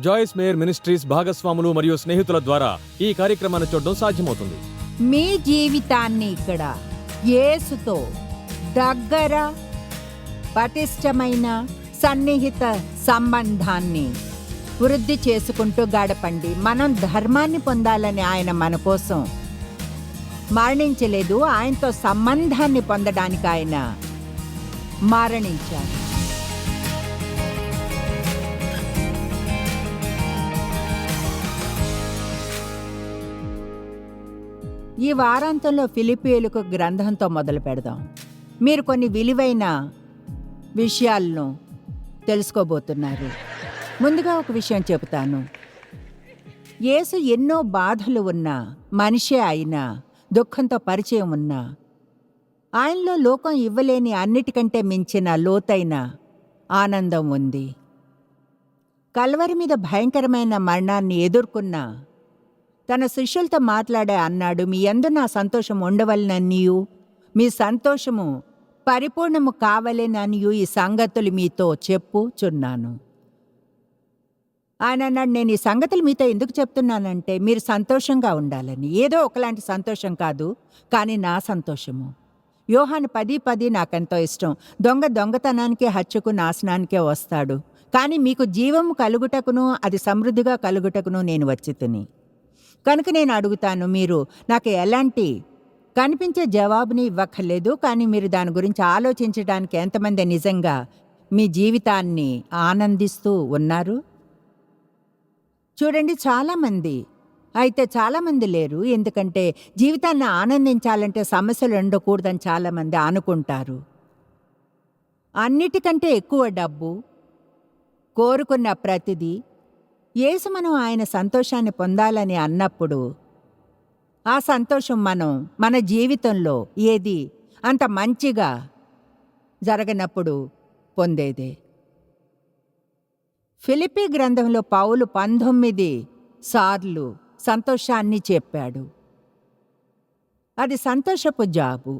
జాయిస్ mayor ministries భాగస్వాములు మరియు స్నేహితుల ద్వారా ఈ కార్యక్రమాన్ని చూడడం సాధ్యమవుతుంది. మీ జీవితాన్ని ఇక్కడ యేసుతో దగ్గర పటిష్టమైన సన్నిహిత సంబంధాన్ని వృద్ధి చేసుకుంటూ గడపండి. మనం ధర్మాన్ని పొందాలని ఆయన మన కోసం మరణించలేదు, ఆయనతో సంబంధాన్ని పొందడానికి ఆయన మరణించారు. ఈ వారాంతంలో ఫిలిప్పీయులకు గ్రంథంతో మొదలు పెడదాం. మీరు కొన్ని విలువైన విషయాలను తెలుసుకోబోతున్నారు. ముందుగా ఒక విషయం చెబుతాను. యేసు ఎన్నో బాధలు ఉన్న మనిషే అయినా, దుఃఖంతో పరిచయం ఉన్నా, ఆయనలో లోకం ఇవ్వలేని అన్నిటికంటే మించిన లోతైన ఆనందం ఉంది. కల్వరి మీద భయంకరమైన మరణాన్ని ఎదుర్కొన్న తన శిష్యులతో మాట్లాడే అన్నాడు, మీ యందు నా సంతోషం ఉండవలననియు మీ సంతోషము పరిపూర్ణము కావలేననియు ఈ సంగతులు మీతో చెప్పుచున్నాను. ఆయన అన్నాడు, నేను ఈ సంగతులు మీతో ఎందుకు చెప్తున్నానంటే మీరు సంతోషంగా ఉండాలని. ఏదో ఒకలాంటి సంతోషం కాదు, కానీ నా సంతోషము. యోహాను 10:10 నాకెంతో ఇష్టం. దొంగతనానికి, హత్యకు, నాశనానికే వస్తాడు, కానీ మీకు జీవము కలుగుటకును అది సమృద్ధిగా కలుగుటకును నేను వచ్చితిని. కనుక నేను అడుగుతాను, మీరు నాకు ఎలాంటి కనిపించే జవాబుని ఇవ్వక్కర్లేదు, కానీ మీరు దాని గురించి ఆలోచించడానికి ఎంతమంది నిజంగా మీ జీవితాన్ని ఆనందిస్తూ ఉన్నారు? చూడండి, చాలామంది అయితే చాలామంది లేరు. ఎందుకంటే జీవితాన్ని ఆనందించాలంటే సమస్యలు ఉండకూడదని చాలామంది అనుకుంటారు. అన్నిటికంటే ఎక్కువ డబ్బు, కోరుకున్న ప్రతిదీ. యేసు మనం ఆయన సంతోషాన్ని పొందాలని అన్నప్పుడు ఆ సంతోషం మనం మన జీవితంలో ఏది అంత మంచిగా జరగనప్పుడు పొందేదే. ఫిలిప్పీ గ్రంథంలో పౌలు 19 సార్లు సంతోషాన్ని చెప్పాడు. అది సంతోషపు జాబు.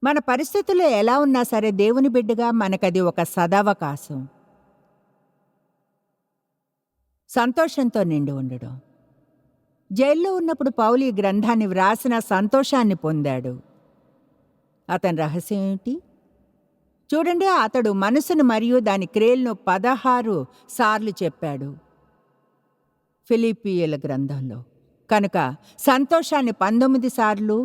మన పరిస్థితులు ఎలా ఉన్నా సరే దేవుని బిడ్డగా మనకది ఒక సదవకాశం. సంతోషంతో నిండి ఉండడం. జైల్లో ఉన్నప్పుడు పౌలు ఈ గ్రంథాన్ని వ్రాసిన సంతోషాన్ని పొందాడు. అతని రహస్యం ఏమిటి? చూడండి, అతడు మనసును మరియు దాని క్రియలను 16 సార్లు చెప్పాడు ఫిలిప్పీయుల గ్రంథంలో. కనుక సంతోషాన్ని 19 సార్లు,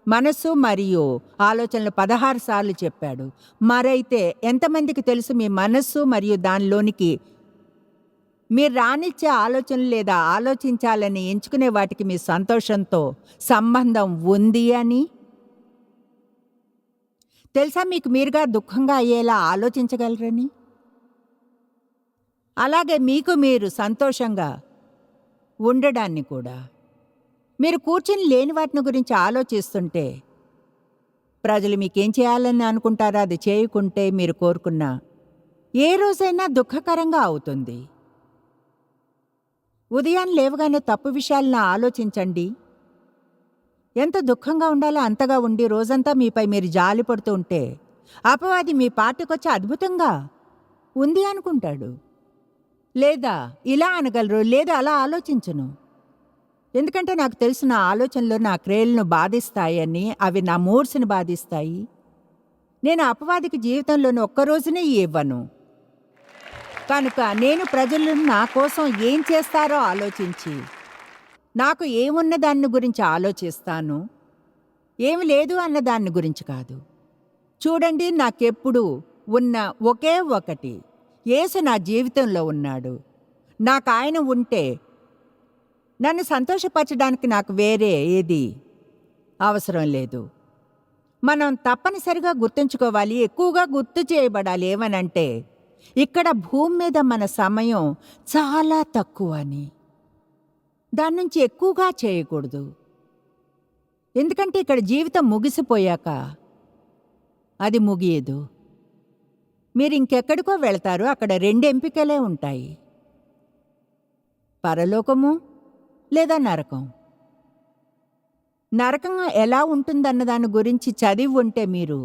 మనసు మరియు ఆలోచనలు 16 సార్లు చెప్పాడు. మరైతే ఎంతమందికి తెలుసు మీ మనస్సు మరియు దానిలోనికి మీరు రానిచ్చే ఆలోచనలు లేదా ఆలోచించాలని ఎంచుకునే వాటికి మీ సంతోషంతో సంబంధం ఉంది అని? తెలుసా మీకు మీరుగా దుఃఖంగా అయ్యేలా ఆలోచించగలరని? అలాగే మీకు మీరు సంతోషంగా ఉండడాన్ని కూడా. మీరు కూర్చుని లేని వాటిని గురించి ఆలోచిస్తుంటే ప్రజలు మీకేం చేయాలని అనుకుంటారో అది చేయకుంటే మీరు కోరుకున్న ఏ రోజైనా దుఃఖకరంగా అవుతుంది. ఉదయాన్ని లేవగానే తప్పు విషయాలను ఆలోచించండి. ఎంత దుఃఖంగా ఉండాలో అంతగా ఉండి రోజంతా మీపై మీరు జాలి పడుతూ ఉంటే అపవాది మీ పార్టీకొచ్చి అద్భుతంగా ఉంది అనుకుంటాడు. లేదా ఇలా అనగలరు, లేదా అలా ఆలోచించను. ఎందుకంటే నాకు తెలిసిన ఆలోచనలు నా క్రియలను బాధిస్తాయని, అవి నా మూడ్స్ని బాధిస్తాయి. నేను అపవాదికి జీవితంలోని ఒక్కరోజునే ఇవ్వను. కనుక నేను ప్రజలు నా కోసం ఏం చేస్తారో ఆలోచించి నాకు ఏమున్న దాన్ని గురించి ఆలోచిస్తాను, ఏమి లేదు అన్న దాన్ని గురించి కాదు. చూడండి, నాకెప్పుడు ఉన్న ఒకే ఒకటి, యేసు నా జీవితంలో ఉన్నాడు. నాకు ఆయన ఉంటే నన్ను సంతోషపరచడానికి నాకు వేరే ఏది అవసరం లేదు. మనం తప్పనిసరిగా గుర్తుంచుకోవాలి, ఎక్కువగా గుర్తు చేయబడాలి. ఏమనంటే ఇక్కడ భూమి మీద మన సమయం చాలా తక్కువ అని. దాని నుంచి ఎక్కువగా చేయకూడదు. ఎందుకంటే ఇక్కడ జీవితం ముగిసిపోయాక అది ముగియదు. మీరు ఇంకెక్కడికో వెళతారు. అక్కడ 2 ఎంపికలే ఉంటాయి, పరలోకము లేదా నరకం. నరకం ఎలా ఉంటుందన్న దాని గురించి చదివి ఉంటే మీరు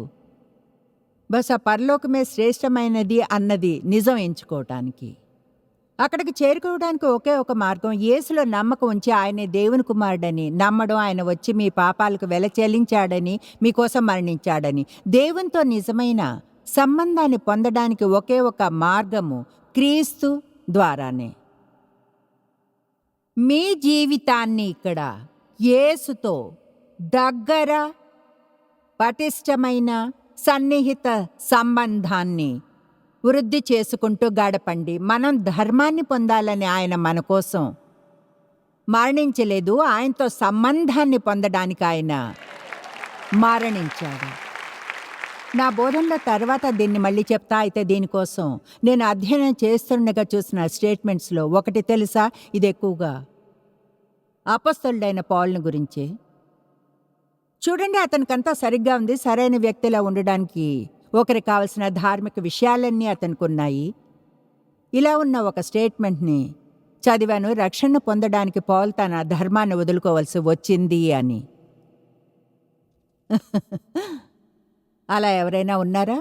బస్ ఆ పరలోకమే శ్రేష్టమైనది అన్నది నిజం ఎంచుకోవటానికి. అక్కడికి చేరుకోవడానికి ఒకే ఒక మార్గం యేసులో నమ్మకం ఉంచి ఆయనే దేవుని కుమారుడని నమ్మడం, ఆయన వచ్చి మీ పాపాలకు వెల చెల్లించాడని, మీకోసం మరణించాడని. దేవునితో నిజమైన సంబంధాన్ని పొందడానికి ఒకే ఒక మార్గము క్రీస్తు ద్వారానే. మీ జీవితాన్ని ఇక్కడ యేసుతో దగ్గర, పటిష్టమైన, సన్నిహిత సంబంధాన్ని వృద్ధి చేసుకుంటూ గడపండి. మనం ధర్మాన్ని పొందాలని ఆయన మన కోసం మరణించలేదు, ఆయనతో సంబంధాన్ని పొందడానికి ఆయన మరణించాడు. నా బోధనలో తర్వాత దీన్ని మళ్ళీ చెప్తా. అయితే దీనికోసం నేను అధ్యయనం చేస్తుండగా చూసిన స్టేట్మెంట్స్లో ఒకటి తెలుసా, ఇది ఎక్కువగా అపొస్తలుడైన పౌలుని గురించి. చూడండి, అతనికంతా సరిగ్గా ఉంది. సరైన వ్యక్తిలా ఉండడానికి ఒకరికి కావలసిన ధార్మిక విషయాలన్నీ అతనికి ఉన్నాయి. ఇలా ఉన్న ఒక స్టేట్మెంట్ని చదివాను, రక్షణ పొందడానికి పౌలు తన ధర్మాన్ని వదులుకోవాల్సి వచ్చింది అని. అలా ఎవరైనా ఉన్నారా?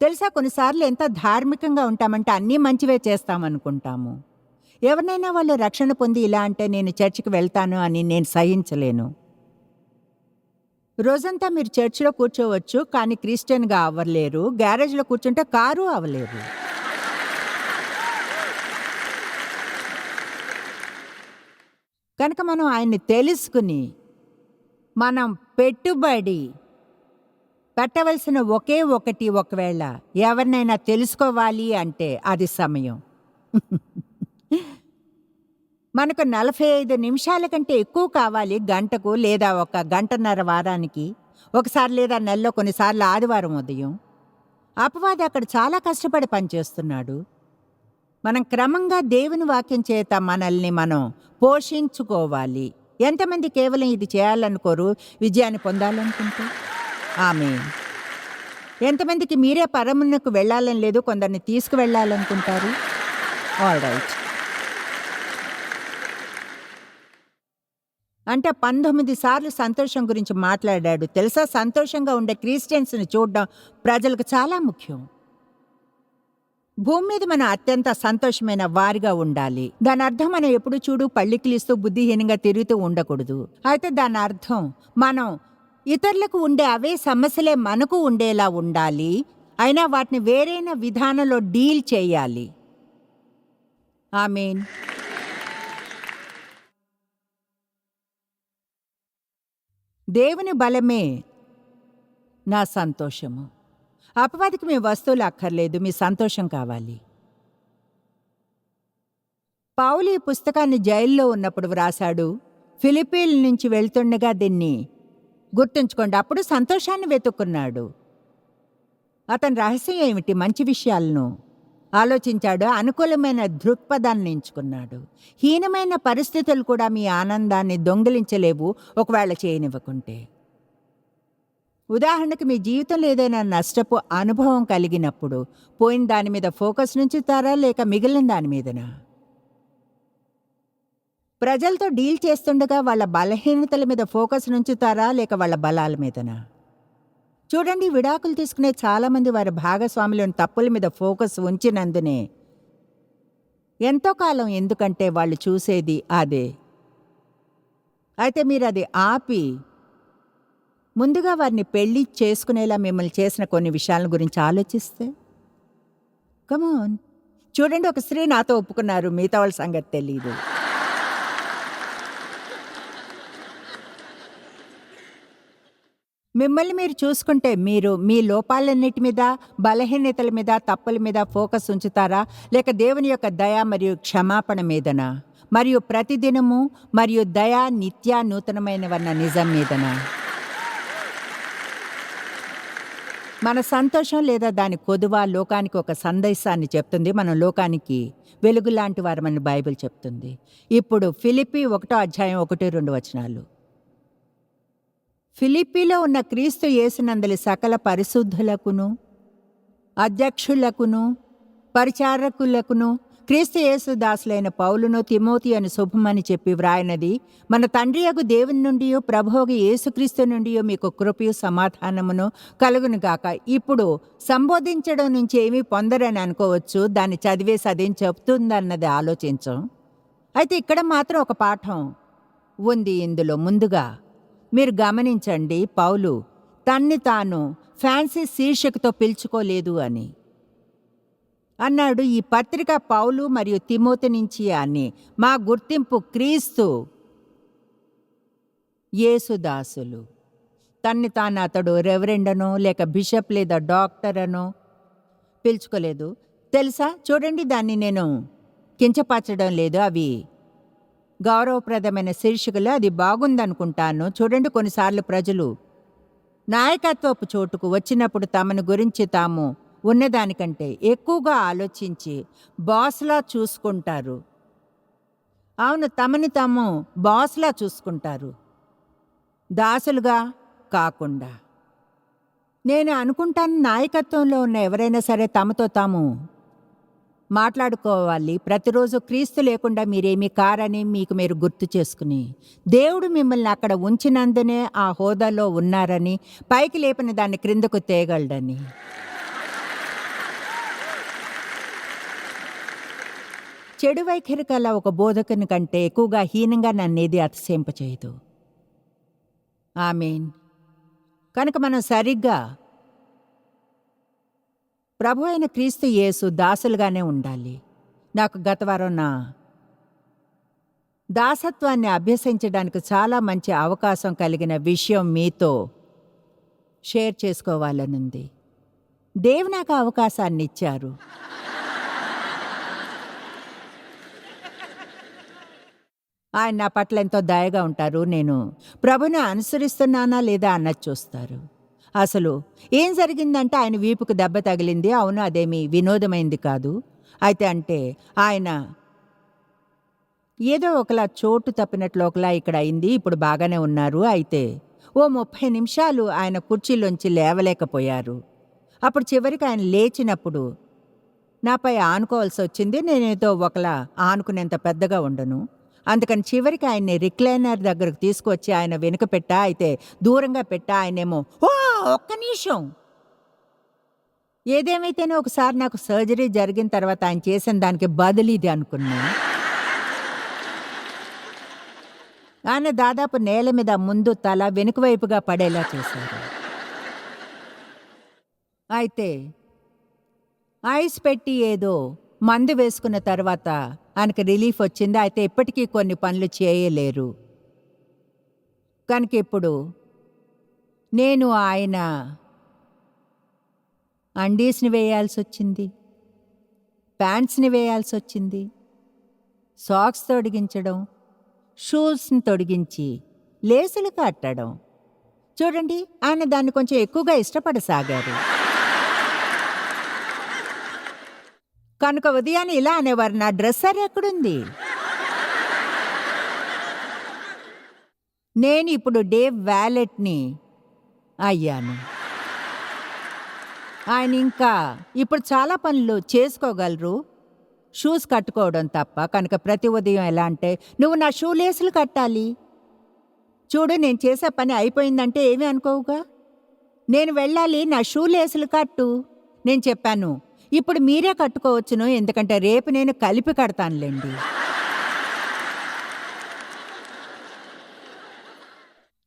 తెలుసా, కొన్నిసార్లు ఎంత ధార్మికంగా ఉంటామంటే అన్నీ మంచివే చేస్తామనుకుంటాము. ఎవరినైనా వాళ్ళు రక్షణ పొంది ఇలా అంటే నేను చర్చికి వెళ్తాను అని నేను సహించలేను. రోజంతా మీరు చర్చిలో కూర్చోవచ్చు, కానీ క్రిస్టియన్గా అవ్వలేరు. గ్యారేజ్లో కూర్చుంటే కారు అవ్వలేరు. కనుక మనం ఆయన్ని తెలుసుకుని మనం పెట్టుబడి పెట్టవలసిన ఒకే ఒకటి, ఒకవేళ ఎవరినైనా తెలుసుకోవాలి అంటే అది సమయం. మనకు 45 నిమిషాల కంటే ఎక్కువ కావాలి గంటకు, లేదా ఒక గంటన్నర వారానికి, ఒకసారి లేదా నెలలో, కొన్నిసార్లు ఆదివారం ఉదయం. అపవాది అక్కడ చాలా కష్టపడి పనిచేస్తున్నాడు. మనం క్రమంగా దేవుని వాక్యం చేత మనల్ని మనం పోషించుకోవాలి. ఎంతమంది కేవలం ఇది చేయాలనుకోరు, విజయాన్ని పొందాలనుకుంటే? ఆమేన్. ఎంతమందికి మీరే పరమునకు వెళ్ళాలని లేదు, కొందరిని తీసుకువెళ్ళాలనుకుంటారు? All right. అంటే 19 సార్లు సంతోషం గురించి మాట్లాడాడు. తెలుసా, సంతోషంగా ఉండే క్రిస్టియన్స్ని చూడడం ప్రజలకు చాలా ముఖ్యం. భూమి మీద మనం అత్యంత సంతోషమైన వారిగా ఉండాలి. దాని అర్థం మనం ఎప్పుడు చూడు పళ్ళికిలిస్తూ బుద్ధిహీనంగా తిరుగుతూ ఉండకూడదు. అయితే దాని అర్థం మనం ఇతరులకు ఉండే అవే సమస్యలే మనకు ఉండేలా ఉండాలి. అయినా వాటిని వేరైన విధానంలో డీల్ చేయాలి. ఆమేన్. దేవుని బలమే నా సంతోషము. అపవాదికి మీ వస్తువులు అక్కర్లేదు, మీ సంతోషం కావాలి. పౌలు ఈ పుస్తకాన్ని జైల్లో ఉన్నప్పుడు వ్రాసాడు. ఫిలిప్పీల నుంచి వెళ్తుండగా దీన్ని గుర్తుంచుకోండి. అప్పుడు సంతోషాన్ని వెతుక్కున్నాడు. అతని రహస్యం ఏమిటి? మంచి విషయాలను ఆలోచించాడు, అనుకూలమైన దృక్పథాన్ని ఎంచుకున్నాడు. హీనమైన పరిస్థితులు కూడా మీ ఆనందాన్ని దొంగిలించలేవు, ఒకవేళ చేయనివ్వకుంటే. ఉదాహరణకు, మీ జీవితంలో ఏదైనా నష్టపు అనుభవం కలిగినప్పుడు పోయిన దాని మీద ఫోకస్ ఉంచుతారా, లేక మిగిలిన దాని మీదనా? ప్రజలతో డీల్ చేస్తుండగా వాళ్ళ బలహీనతల మీద ఫోకస్ ఉంచుతారా, లేక వాళ్ళ బలాల మీదనా? చూడండి, విడాకులు తీసుకునే చాలామంది వారి భాగస్వాములను తప్పుల మీద ఫోకస్ ఉంచినందునే ఎంతో కాలం, ఎందుకంటే వాళ్ళు చూసేది అదే. అయితే మీరు అది ఆపి ముందుగా వారిని పెళ్లి చేసుకునేలా మిమ్మల్ని చేసిన కొన్ని విషయాల గురించి ఆలోచిస్తే, కమాన్. చూడండి, ఒక స్త్రీ నాతో ఒప్పుకున్నారు, మిగతా వాళ్ళ సంగతి తెలీదు. మిమ్మల్ని మీరు చూసుకుంటే మీరు మీ లోపాలన్నిటి మీద, బలహీనతల మీద, తప్పుల మీద ఫోకస్ ఉంచుతారా, లేక దేవుని యొక్క దయ మరియు క్షమాపణ మీదనా, మరియు ప్రతిదినము మరియు దయ నిత్య నూతనమైనవన్న నిజం మీదనా? మన సంతోషం లేదా దాని కొదువ లోకానికి ఒక సందేశాన్ని చెప్తుంది. మనం లోకానికి వెలుగు లాంటి వారమని బైబిల్ చెప్తుంది. ఇప్పుడు ఫిలిప్పీ 1:1-2 ఫిలిప్పీలో ఉన్న క్రీస్తు యేసునందలి సకల పరిశుద్ధులకును, అధ్యక్షులకును, పరిచారకులకును, క్రీస్తు యేసు దాసులైన పౌలును తిమోతి అని శుభమని చెప్పి వ్రాయనది మన తండ్రియగు దేవుని నుండి ప్రభువుగు యేసుక్రీస్తు నుండి మీకు కృపయు సమాధానమును కలుగునుగాక. ఇప్పుడు సంబోధించడం నుంచి ఏమీ పొందరని అనుకోవచ్చు, దాన్ని చదివేసి అదేం చెప్తుందన్నది ఆలోచించం. అయితే ఇక్కడ మాత్రం ఒక పాఠం ఉంది. ఇందులో ముందుగా మీరు గమనించండి, పౌలు తన్ని తాను ఫ్యాన్సీ శీర్షికతో పిలుచుకోలేదు అని అన్నాడు. ఈ పత్రిక పౌలు మరియు తిమోతి నుంచి అని మా గుర్తింపు క్రీస్తు యేసుదాసులు. తన్ని తాను అతడు రెవరెండనో లేక బిషప్ లేదా డాక్టర్ అనో పిలుచుకోలేదు. తెలుసా, చూడండి, దాన్ని నేను కించపరచడం లేదు, అవి గౌరవప్రదమైన శీర్షికలు, అది బాగుందనుకుంటాను. చూడండి, కొన్నిసార్లు ప్రజలు నాయకత్వపు చోటుకు వచ్చినప్పుడు తమను గురించి తాము ఉన్నదానికంటే ఎక్కువగా ఆలోచించి బాస్లా చూసుకుంటారు. అవును, తమని తాము బాస్లా చూసుకుంటారు, దాసులుగా కాకుండా. నేను అనుకుంటాను, నాయకత్వంలో ఉన్న ఎవరైనా సరే తమతో తాము మాట్లాడుకోవాలి. ప్రతిరోజు క్రీస్తు లేకుండా మీరేమీ కారని మీకు మీరు గుర్తు చేసుకుని, దేవుడు మిమ్మల్ని అక్కడ ఉంచినందునే ఆ హోదాలో ఉన్నారని, పైకి లేపిన దాన్ని క్రిందకు తేగలడని. చెడు వైఖరి కల ఒక బోధకుని కంటే ఎక్కువగా హీనంగా నన్నేది అతిశయింపచేయదు. ఆమేన్. కనుక మనం సరిగ్గా ప్రభు అయిన క్రీస్తు యేసు దాసులుగానే ఉండాలి. నాకు గత వారం నా దాసత్వాన్ని అభ్యసించడానికి చాలా మంచి అవకాశం కలిగిన విషయం మీతో షేర్ చేసుకోవాలనుంది. దేవుడు నాకు అవకాశాన్ని ఇచ్చారు. ఆయన నా పట్ల ఎంతో దయగా ఉంటారు. నేను ప్రభుని అనుసరిస్తున్నానా లేదా అన్నది చూస్తారు. అసలు ఏం జరిగిందంటే ఆయన వీపుకు దెబ్బ తగిలింది. అవును, అదేమీ వినోదమైంది కాదు. అయితే అంటే ఆయన ఏదో ఒకలా చోటు తప్పినట్లు ఒకలా ఇక్కడ అయింది. ఇప్పుడు బాగానే ఉన్నారు. అయితే ఓ 30 నిమిషాలు ఆయన కుర్చీలోంచి లేవలేకపోయారు. అప్పుడు చివరికి ఆయన లేచినప్పుడు నాపై ఆనుకోవాల్సి వచ్చింది. నేనేదో ఒకలా ఆనుకునేంత పెద్దగా ఉండను. అందుకని చివరికి ఆయన్ని రిక్లైనర్ దగ్గరకు తీసుకొచ్చి ఆయన వెనుక పెట్టా, అయితే దూరంగా పెట్టా. ఆయనేమో ఓ ఒక్క నిమిషం. ఏదేమైతేనే ఒకసారి నాకు సర్జరీ జరిగిన తర్వాత ఆయన చేసిన దానికి బదులు ఇది అనుకున్నా. ఆయన దాదాపు నేల మీద ముందు తల వెనుక వైపుగా పడేలా చేశారు. అయితే ఐస్ పెట్టి ఏదో మందు వేసుకున్న తర్వాత ఆయనకు రిలీఫ్ వచ్చింది. అయితే ఇప్పటికీ కొన్ని పనులు చేయలేరు. కనుక ఇప్పుడు నేను ఆయన అండీస్ని వేయాల్సి వచ్చింది, ప్యాంట్స్ని వేయాల్సి వచ్చింది, సాక్స్ తొడిగించడం, షూస్ని తొడిగించి లేసులు కట్టడం. చూడండి, ఆయన దాన్ని కొంచెం ఎక్కువగా ఇష్టపడసాగారు. కనుక ఉదయాన్నే ఇలా అనేవారు, నా డ్రెస్సర్ ఎక్కడుంది? నేను ఇప్పుడు డేవ్ వ్యాలెట్ని అయ్యాను. ఆయన ఇంకా ఇప్పుడు చాలా పనులు చేసుకోగలరు, షూస్ కట్టుకోవడం తప్ప. కనుక ప్రతి ఉదయం ఎలా అంటే, నువ్వు నా షూ లేసులు కట్టాలి. చూడు, నేను చేసే పని అయిపోయిందంటే ఏమీ అనుకోవుగా. నేను వెళ్ళాలి, నా షూ లేసులు కట్టు. నేను చెప్పాను, ఇప్పుడు మీరే కట్టుకోవచ్చును, ఎందుకంటే రేపు నేను కలిపి కడతానులేండి.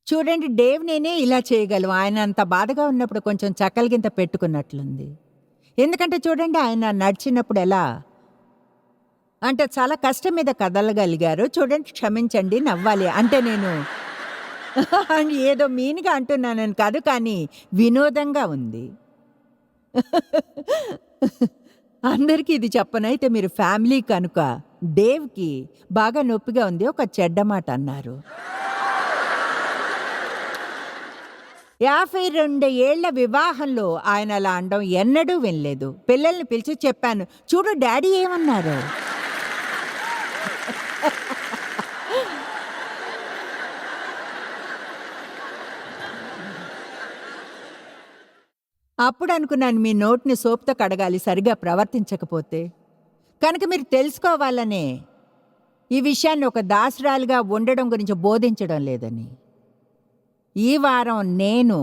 చూడండి, డేవ్ నేనే ఇలా చేయగలం. ఆయన అంత బాధగా ఉన్నప్పుడు కొంచెం చక్కలిగింత పెట్టుకున్నట్లుంది. ఎందుకంటే చూడండి, ఆయన నడిచినప్పుడు ఎలా అంటే చాలా కష్టం మీద కదలగలిగారు. చూడండి, క్షమించండి, నవ్వాలి అంటే నేను ఏదో మీనిగా అంటున్నానని కాదు, కానీ వినోదంగా ఉంది. అందరికీ ఇది చెప్పనైతే మీరు ఫ్యామిలీ కనుక. డేవ్కి బాగా నొప్పిగా ఉంది, ఒక చెడ్డ మాట అన్నారు. 52 ఏళ్ల వివాహంలో ఆయన అలా అనడం ఎన్నడూ వినలేదు. పిల్లల్ని పిలిచి చెప్పాను, చూడు డాడీ ఏమన్నారు. అప్పుడు అనుకున్నాను, మీ నోటిని సోప్తో కడగాలి సరిగా ప్రవర్తించకపోతే. కనుక మీరు తెలుసుకోవాలనే ఈ విషయాన్ని ఒక దాసురాలుగా ఉండడం గురించి బోధించడం లేదని ఈ వారం నేను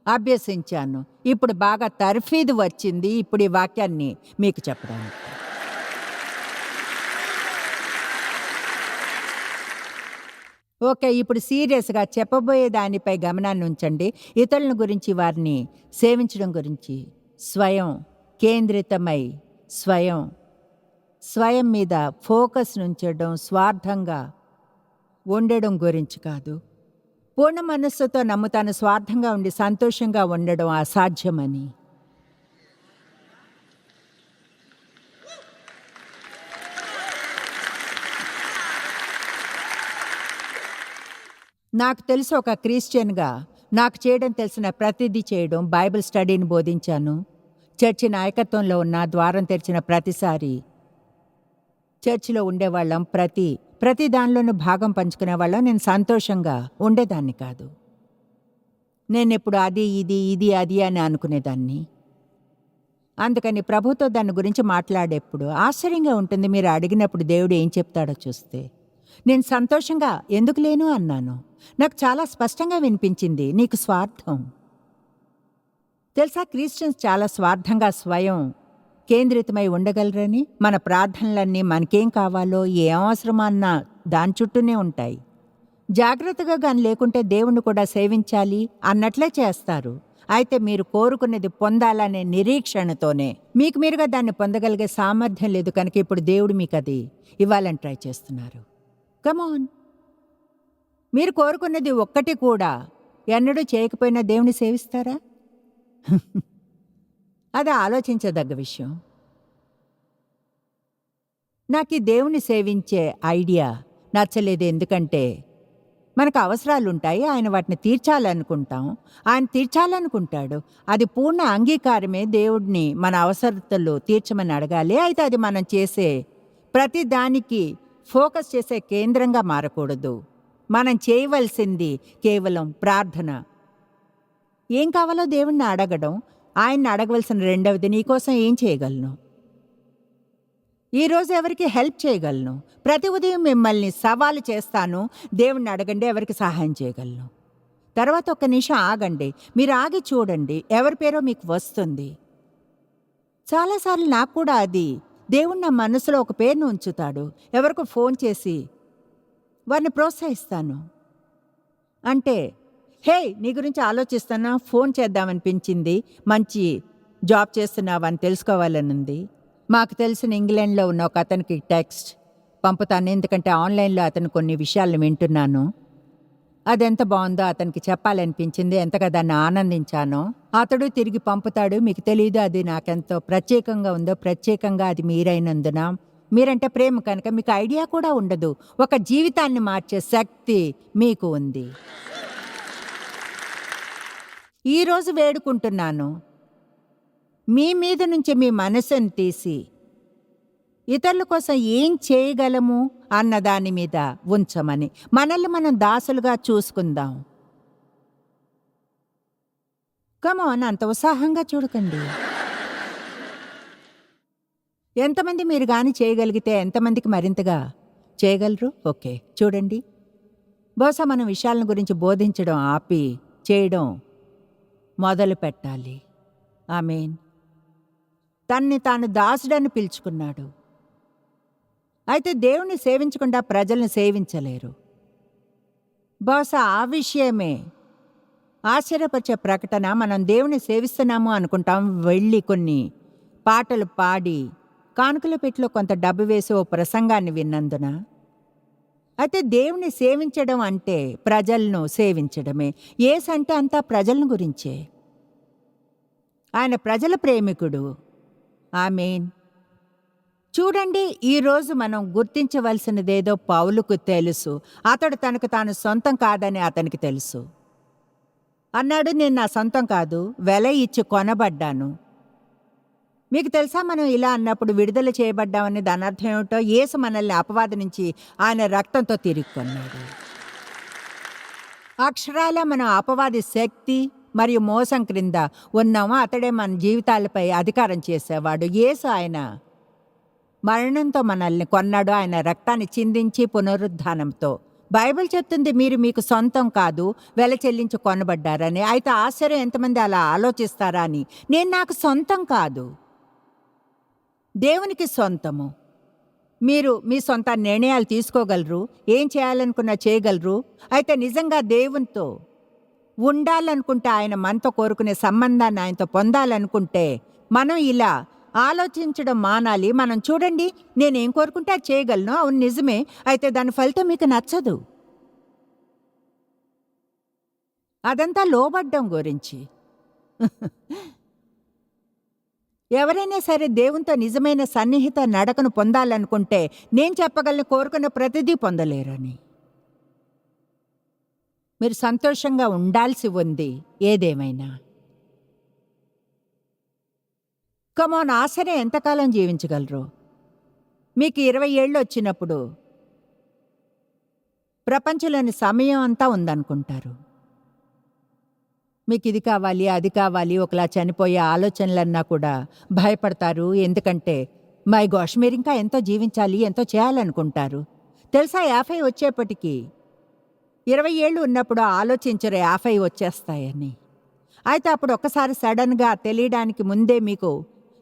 అభ్యసించాను. ఇప్పుడు బాగా తర్ఫీదు వచ్చింది ఇప్పుడు ఈ వాక్యాన్ని మీకు చెప్పడానికి. ఓకే, ఇప్పుడు సీరియస్గా చెప్పబోయే దానిపై గమనాన్ని ఉంచండి. ఇతరుల గురించి, వారిని సేవించడం గురించి, స్వయం కేంద్రితమై స్వయం మీద ఫోకస్ ఉంచడం, స్వార్థంగా ఉండడం గురించి కాదు. పూర్ణ మనస్సుతో నమ్ముతాను స్వార్థంగా ఉండి సంతోషంగా ఉండడం అసాధ్యమని. నాకు తెలుసు, ఒక క్రిస్టియన్గా నాకు చేయడం తెలిసిన ప్రతిదీ చేయడం. బైబిల్ స్టడీని బోధించాను. చర్చి నాయకత్వంలో ఉన్న ద్వారం తెరిచిన ప్రతిసారి చర్చిలో ఉండేవాళ్ళం. ప్రతి దానిలోనూ భాగం పంచుకునేవాళ్ళం. నేను సంతోషంగా ఉండేదాన్ని కాదు. నేనెప్పుడు అది ఇది అది అని అనుకునేదాన్ని. అందుకని ప్రభుతో దాని గురించి మాట్లాడేప్పుడు ఆశ్చర్యంగా ఉంటుంది. మీరు అడిగినప్పుడు దేవుడు ఏం చెప్తాడో చూస్తే. నేను సంతోషంగా ఎందుకు లేను అన్నాను. నాకు చాలా స్పష్టంగా వినిపించింది, నీకు స్వార్థం. తెలుసా, క్రిస్టియన్స్ చాలా స్వార్థంగా స్వయం కేంద్రితమై ఉండగలరని. మన ప్రార్థనలన్నీ మనకేం కావాలో, ఏం అవసరమో అన్న దాని చుట్టూనే ఉంటాయి. జాగ్రత్తగా కానీ లేకుంటే దేవుణ్ణి కూడా సేవించాలి అన్నట్లే చేస్తారు. అయితే మీరు కోరుకున్నది పొందాలనే నిరీక్షణతోనే మీకు మీరుగా దాన్ని పొందగలిగే సామర్థ్యం లేదు. కనుక ఇప్పుడు దేవుడు మీకు అది ఇవ్వాలని ట్రై చేస్తున్నారు. కమాన్, మీరు కోరుకున్నది ఒక్కటి కూడా ఎన్నడూ చేయకపోయినా దేవుని సేవిస్తారా? అది ఆలోచించదగ్గ విషయం. నాకు ఈ దేవుని సేవించే ఐడియా నచ్చలేదు. ఎందుకంటే మనకు అవసరాలుంటాయి, ఆయన వాటిని తీర్చాలనుకుంటాం, ఆయన తీర్చాలనుకుంటాడు. అది పూర్ణ అంగీకారమే. దేవుడిని మన అవసరతలు తీర్చమని అడగాలి. అయితే అది మనం చేసే ప్రతి దానికి ఫోకస్ చేసే కేంద్రంగా మారకూడదు. మనం చేయవలసింది కేవలం ప్రార్థన. ఏం కావాలో దేవుణ్ణి అడగడం. ఆయన్ని అడగవలసిన రెండవది, నీకోసం ఏం చేయగలను, ఈరోజు ఎవరికి హెల్ప్ చేయగలను. ప్రతి ఉదయం మిమ్మల్ని సవాలు చేస్తాను, దేవుణ్ణి అడగండి, ఎవరికి సహాయం చేయగలను. తర్వాత ఒక్క నిమిషం ఆగండి, మీరు ఆగి చూడండి, ఎవరి పేరో మీకు వస్తుంది. చాలాసార్లు నాకు కూడా అది దేవుడు నా మనసులో ఒక పేరును ఉంచుతాడు. ఎవరికో ఫోన్ చేసి వారిని ప్రోత్సహిస్తాను. అంటే హే, నీ గురించి ఆలోచిస్తున్నా, ఫోన్ చేద్దామనిపించింది, మంచి జాబ్ చేస్తున్నావని తెలుసుకోవాలనుంది. మాకు తెలిసిన ఇంగ్లాండ్లో ఉన్న ఒక అతనికి టెక్స్ట్ పంపుతాను, ఎందుకంటే ఆన్లైన్లో అతను కొన్ని విషయాలను వింటున్నాను. అదెంత బాగుందో అతనికి చెప్పాలనిపించింది, ఎంతగా దాన్ని ఆనందించానో. అతడు తిరిగి పంపుతాడు. మీకు తెలియదు అది నాకెంతో ప్రత్యేకంగా ఉందో. ప్రత్యేకంగా అది మీరైనందున, మీరంటే ప్రేమ కనుక మీకు ఐడియా కూడా ఉండదు. ఒక జీవితాన్ని మార్చే శక్తి మీకు ఉంది. ఈరోజు వేడుకుంటున్నాను, మీ మీద నుంచి మీ మనసును తీసి ఇతరుల కోసం ఏం చేయగలము అన్న దాని మీద ఉంచమని. మనల్ని మనం దాసులుగా చూసుకుందాం. కమాన్, అంత ఉత్సాహంగా చూడకండి. ఎంతమంది మీరు కానీ చేయగలిగితే ఎంతమందికి మరింతగా చేయగలరు? ఓకే, చూడండి, బహుశా మనం విషయాలను గురించి బోధించడం ఆపి చేయడం మొదలు పెట్టాలి. ఆమేన్. తన్ని తాను దాసుడని పిలుచుకున్నాడు. అయితే దేవుణ్ణి సేవించకుండా ప్రజల్ని సేవించలేరు. బహుశా ఆ విషయమే ఆశ్చర్యపరిచే ప్రకటన. మనం దేవుని సేవిస్తున్నాము అనుకుంటాం, వెళ్ళి కొన్ని పాటలు పాడి కానుకల పెట్టిలో కొంత డబ్బు వేసి ఓ ప్రసంగాన్ని విన్నందున. అయితే దేవుని సేవించడం అంటే ప్రజలను సేవించడమే. యేసు అంటే అంతా ప్రజలను గురించే. ఆయన ప్రజల ప్రేమికుడు. ఆమేన్. చూడండి, ఈరోజు మనం గుర్తించవలసినదేదో పౌలుకు తెలుసు. అతడు తనకు తాను సొంతం కాదని అతనికి తెలుసు. అన్నాడు, నేను నా సొంతం కాదు, వెల ఇచ్చి కొనబడ్డాను. మీకు తెలుసా, మనం ఇలా అన్నప్పుడు విడుదల చేయబడ్డామని దాని అర్థం ఏమిటో? యేసు మనల్ని అపవాది నుంచి ఆయన రక్తంతో తిరిగి కొన్నాడు. అక్షరాల మనం అపవాది శక్తి మరియు మోసం క్రింద ఉన్నాము. అతడే మన జీవితాలపై అధికారం చేసేవాడు. యేసు ఆయన మరణంతో మనల్ని కొన్నాడు, ఆయన రక్తాన్ని చిందించి పునరుద్ధానంతో. బైబిల్ చెప్తుంది మీరు మీకు సొంతం కాదు, వెల చెల్లించి కొనబడ్డారని. అయితే ఆశ్చర్యం, ఎంతమంది అలా ఆలోచిస్తారా అని. నేను నాకు సొంతం కాదు, దేవునికి సొంతము. మీరు మీ సొంత నిర్ణయాలు తీసుకోగలరు, ఏం చేయాలనుకున్నా చేయగలరు. అయితే నిజంగా దేవునితో ఉండాలనుకుంటే, ఆయన మనతో కోరుకునే సంబంధాన్ని ఆయనతో పొందాలనుకుంటే మనం ఇలా ఆలోచించడం మానాలి. మనం చూడండి, నేనేం కోరుకుంటే అది చేయగలను, అవును నిజమే, అయితే దాని ఫలితం మీకు నచ్చదు. అదంతా లోబడ్డం గురించి. ఎవరైనా సరే దేవునితో నిజమైన సన్నిహిత నడకను పొందాలనుకుంటే నేను చెప్పగలను, కోరుకున్న ప్రతిదీ పొందలేరని. మీరు సంతోషంగా ఉండాల్సి ఉంది ఏదేమైనా. కమాన్, ఆశనే ఎంతకాలం జీవించగలరు? మీకు 20 ఏళ్ళు వచ్చినప్పుడు ప్రపంచంలోని సమయం అంతా ఉందనుకుంటారు. మీకు ఇది కావాలి, అది కావాలి, ఒకలా చనిపోయే ఆలోచనలన్నా కూడా భయపడతారు. ఎందుకంటే మై గాష్, మీరు ఇంకా ఎంతో జీవించాలి, ఎంతో చేయాలనుకుంటారు. తెలుసా, 50 వచ్చేప్పటికీ 20 ఏళ్ళు ఉన్నప్పుడు ఆలోచించరు 50 వచ్చేస్తాయని. అయితే అప్పుడు ఒక్కసారి సడన్గా తెలియడానికి ముందే మీకు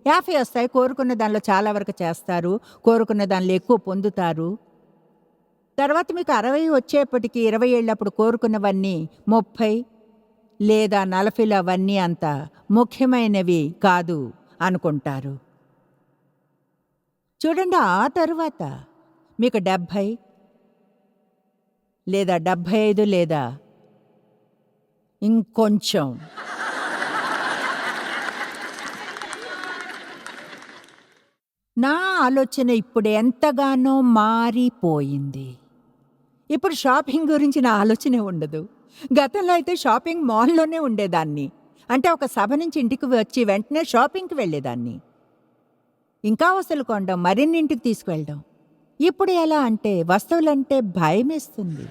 50 వస్తాయి. కోరుకున్న దానిలో చాలా వరకు చేస్తారు, కోరుకున్న దానిలో ఎక్కువ పొందుతారు. తర్వాత మీకు 60 వచ్చేప్పటికి 20 ఏళ్ళప్పుడు కోరుకున్నవన్నీ 30 లేదా 40 అవన్నీ అంత ముఖ్యమైనవి కాదు అనుకుంటారు. చూడండి, ఆ తరువాత మీకు 70 లేదా 75 లేదా ఇంకొంచెం. నా ఆలోచన ఇప్పుడు ఎంతగానో మారిపోయింది. ఇప్పుడు షాపింగ్ గురించి నా ఆలోచనే ఉండదు. గతంలో అయితే షాపింగ్ మాల్లోనే ఉండేదాన్ని. అంటే ఒక సభ నుంచి ఇంటికి వచ్చి వెంటనే షాపింగ్కి వెళ్ళేదాన్ని. ఇంకా వస్తువులు కొనడం, మరిన్నింటికి తీసుకువెళ్ళడం. ఇప్పుడు ఎలా అంటే వస్తువులంటే భయమేస్తుంది.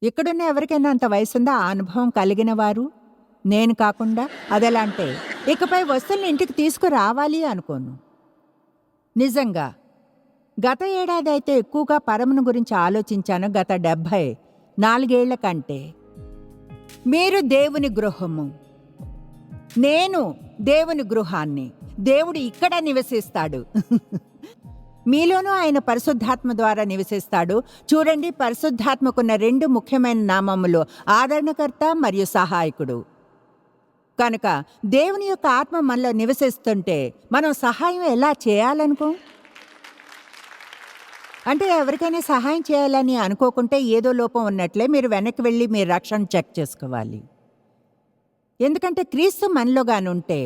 ఇక్కడున్న ఎవరికైనా అంత వయసుందా ఆ అనుభవం కలిగిన వారు? నేను కాకుండా. అదెలా అంటే ఇకపై వస్తువుల్ని ఇంటికి తీసుకురావాలి అనుకోను. నిజంగా గత ఏడాది అయితే ఎక్కువగా పరమును గురించి ఆలోచించాను. గత 74 ఏళ్ల కంటే. మీరు దేవుని గృహము, నేను దేవుని గృహాన్ని. దేవుడు ఇక్కడ నివసిస్తాడు. మీలోనూ ఆయన పరిశుద్ధాత్మ ద్వారా నివసిస్తాడు. చూడండి, పరిశుద్ధాత్మకున్న 2 ముఖ్యమైన నామములు ఆదరణకర్త మరియు సహాయకుడు. కనుక దేవుని యొక్క ఆత్మ మనలో నివసిస్తుంటే మనం సహాయం ఎలా చేయాలనుకో? అంటే ఎవరికైనా సహాయం చేయాలని అనుకోకుంటే ఏదో లోపం ఉన్నట్లే. మీరు వెనక్కి వెళ్ళి మీ రక్షణ చెక్ చేసుకోవాలి. ఎందుకంటే క్రీస్తు మనలోగానుంటే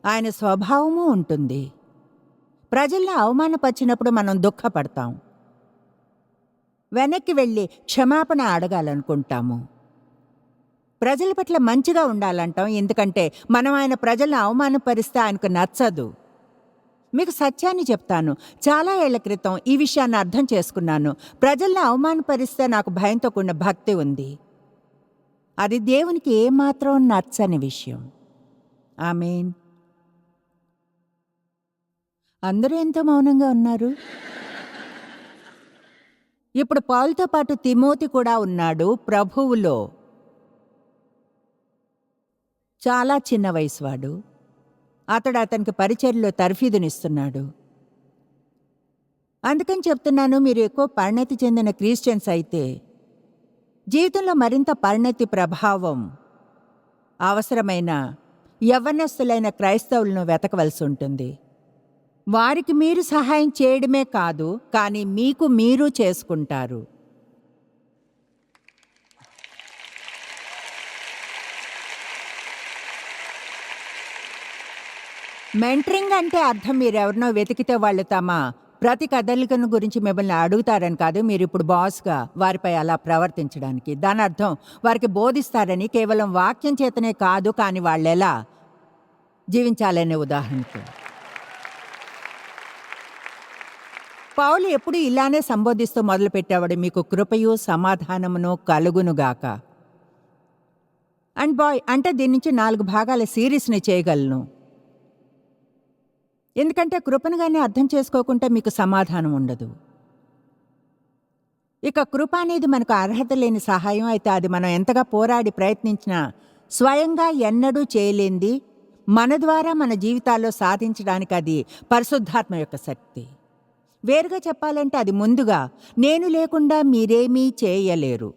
ఆయన స్వభావము ఉంటుంది. ప్రజల్ని అవమానపరిచినప్పుడు మనం దుఃఖపడతాం, వెనక్కి వెళ్ళి క్షమాపణ అడగాలనుకుంటాము. ప్రజల పట్ల మంచిగా ఉండాలంటాం, ఎందుకంటే మనం ఆయన ప్రజల్ని అవమానపరిస్తే ఆయనకు నచ్చదు. మీకు సత్యాన్ని చెప్తాను, చాలా ఏళ్ల క్రితం ఈ విషయాన్ని అర్థం చేసుకున్నాను. ప్రజల్ని అవమానపరిస్తే నాకు భయంతో కూడిన భక్తి ఉంది. అది దేవునికి ఏమాత్రం నచ్చని విషయం. ఆమేన్. అందరూ ఎంతో మౌనంగా ఉన్నారు. ఇప్పుడు పౌలుతో పాటు తిమోతి కూడా ఉన్నాడు ప్రభువులో. చాలా చిన్న వయసువాడు. అతడు అతనికి పరిచర్యలో తర్ఫీదునిస్తున్నాడు. అందుకని చెప్తున్నాను, మీరు ఎక్కువ పరిణతి చెందిన క్రిస్టియన్స్ అయితే జీవితంలో మరింత పరిణతి ప్రభావం అవసరమైన యవ్వనస్తులైన క్రైస్తవులను వెతకవలసి ఉంటుంది. వారికి మీరు సహాయం చేయడమే కాదు, కానీ మీకు మీరు చేసుకుంటారు. మెంటరింగ్ అంటే అర్థం మీరెవరినో వెతికితే వాళ్ళు తమ ప్రతి కదలికను గురించి మిమ్మల్ని అడుగుతారని కాదు. మీరు ఇప్పుడు బాస్గా వారిపై అలా ప్రవర్తించడానికి. దాని అర్థం వారికి బోధిస్తారని, కేవలం వాక్యం చేతనే కాదు, కానీ వాళ్ళు ఎలా జీవించాలనే ఉదాహరణకు. పౌలు ఎప్పుడు ఇలానే సంబోధిస్తూ మొదలుపెట్టేవాడు, మీకు కృపయు సమాధానమును కలుగునుగాక. అండ్ బాయ్ అంటే దీని నుంచి 4 భాగాల సిరీస్ని చేయగలను. ఎందుకంటే కృపను గాని అర్థం చేసుకోకుంటే మీకు సమాధానం ఉండదు. ఇక కృప అనేది మనకు అర్హత లేని సహాయం. అయితే అది మనం ఎంతగా పోరాడి ప్రయత్నించినా స్వయంగా ఎన్నడూ చేయలేంది. మన ద్వారా మన జీవితాల్లో సాధించడానికి అది పరిశుద్ధాత్మ యొక్క శక్తి. వేరుగా చెప్పాలంటే అది ముందుగా నేను లేకుండా మీరేమీ చేయలేరు.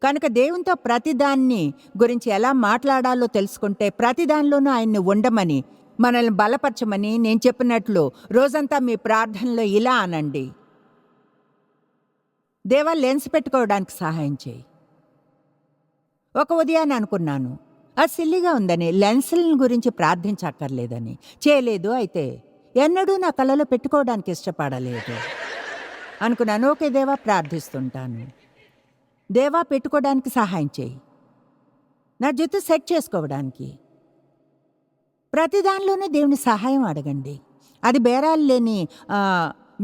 కనుక దేవునితో ప్రతిదాన్ని గురించి ఎలా మాట్లాడాలో తెలుసుకుంటే ప్రతిదానిలోనూ ఆయన్ని ఉండమని, మనల్ని బలపరచమని నేను చెప్పినట్లు రోజంతా మీ ప్రార్థనలో ఇలా అనండి: దేవా, లెన్స్ పెట్టుకోవడానికి సహాయం చేయి. ఒక ఉదయాన్ని అనుకున్నాను, అది సిల్లిగా ఉందని, లెన్సుల గురించి ప్రార్థించక్కర్లేదని. చేయలేదు. అయితే ఎన్నడూ నా కళ్ళలో పెట్టుకోవడానికి ఇష్టపడలేదు అనుకున్నాను. ఓకే దేవా, ప్రార్థిస్తుంటాను. దేవా, పెట్టుకోవడానికి సహాయం చేయి. నా జుట్టు సెట్ చేసుకోవడానికి. ప్రతిదానిలోనూ దేవుని సహాయం అడగండి. అది బేరాలు లేని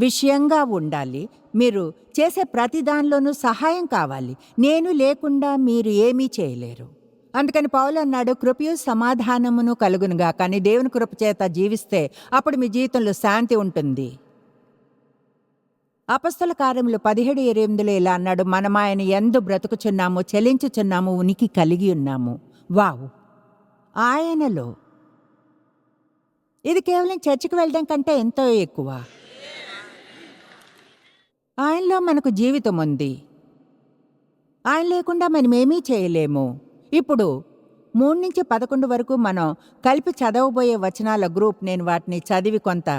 విషయంగా ఉండాలి. మీరు చేసే ప్రతి దానిలోనూ సహాయం కావాలి. నేను లేకుండా మీరు ఏమీ చేయలేరు. అందుకని పౌలు అన్నాడు, కృపయు సమాధానమును కలుగునుగా. కానీ దేవుని కృప చేత జీవిస్తే అప్పుడు మీ జీవితంలో శాంతి ఉంటుంది. అపొస్తల కార్యములు 17:28 ఇలా అన్నాడు, మనం ఆయన యందు బ్రతుకుచున్నాము, చెలించుచున్నాము, ఉనికి కలిగి ఉన్నాము. వావ్! ఆయనలో. ఇది కేవలం చర్చికి వెళ్ళడం కంటే ఎంతో ఎక్కువ. ఆయనలో మనకు జీవితం ఉంది. ఆయన లేకుండా మనమేమీ చేయలేము. ఇప్పుడు 3-11 వరకు మనం కలిపి చదవబోయే వచనాల గ్రూప్. నేను వాటిని చదివి కొంత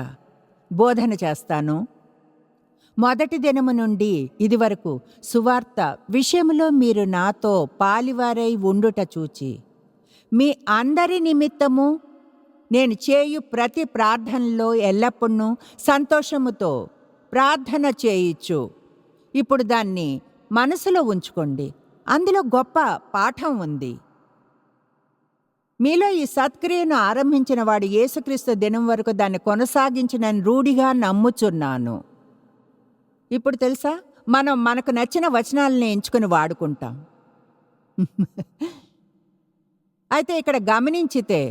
బోధన చేస్తాను. మొదటి దినము నుండి ఇది వరకు సువార్త విషయములో మీరు నాతో పాలివారై ఉండుట చూచి మీ అందరి నిమిత్తము నేను చేయు ప్రతి ప్రార్థనలో ఎల్లప్పుడూ సంతోషముతో ప్రార్థన చేయిచ్చు. ఇప్పుడు దాన్ని మనసులో ఉంచుకోండి. అందులో గొప్ప పాఠం ఉంది. మీలో ఈ సత్క్రియను ఆరంభించిన వాడు యేసుక్రీస్తు దినం వరకు దాన్ని కొనసాగించిన రూఢిగా నమ్ముచున్నాను. ఇప్పుడు తెలుసా, మనం మనకు నచ్చిన వచనాలని ఎంచుకుని వాడుకుంటాం. అయితే ఇక్కడ గమనించితే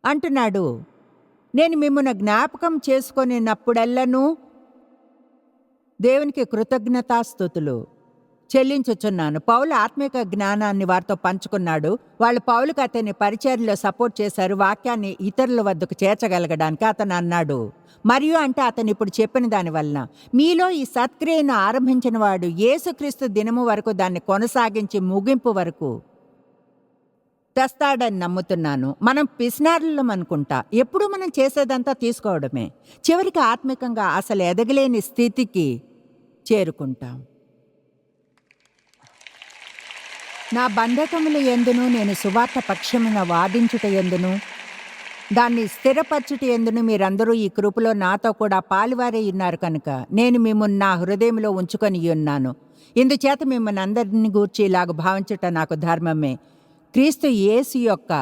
అంటున్నాడు, నేను మిమ్మల్ని జ్ఞాపకం చేసుకొనినప్పుడెల్లను దేవునికి కృతజ్ఞతాస్తుతులు చెల్లించుచున్నాను. పౌలు ఆత్మీయ జ్ఞానాన్ని వారితో పంచుకున్నాడు. వాళ్ళు పౌలుకు అతని పరిచర్యలో సపోర్ట్ చేశారు, వాక్యాన్ని ఇతరుల వద్దకు చేర్చగలగడానికి. అతను అన్నాడు, మరియు అంటే అతను ఇప్పుడు చెప్పిన దాని వలన మీలో ఈ సత్క్రియను ఆరంభించిన వాడు యేసుక్రీస్తు దినము వరకు దాన్ని కొనసాగించి ముగింపు వరకు తెస్తాడని నమ్ముతున్నాను. మనం పిసినారులం అనుకుంటా. ఎప్పుడు మనం చేసేదంతా తీసుకోవడమే. చివరికి ఆత్మికంగా అసలు ఎదగలేని స్థితికి చేరుకుంటాం. నా బంధకముల యందును నేను సువార్త పక్షమున వాదించుట యందును దాన్ని స్థిరపరచుట యందును మీరందరూ ఈ కృపలో నాతో కూడా పాలువారే ఉన్నారు కనుక నేను మిమ్మల్ని నా హృదయంలో ఉంచుకొని ఉన్నాను. ఇందుచేత మిమ్మల్ని అందరిని గూర్చి ఇలాగ భావించుట నాకు ధర్మమే. క్రీస్తు యేసు యొక్క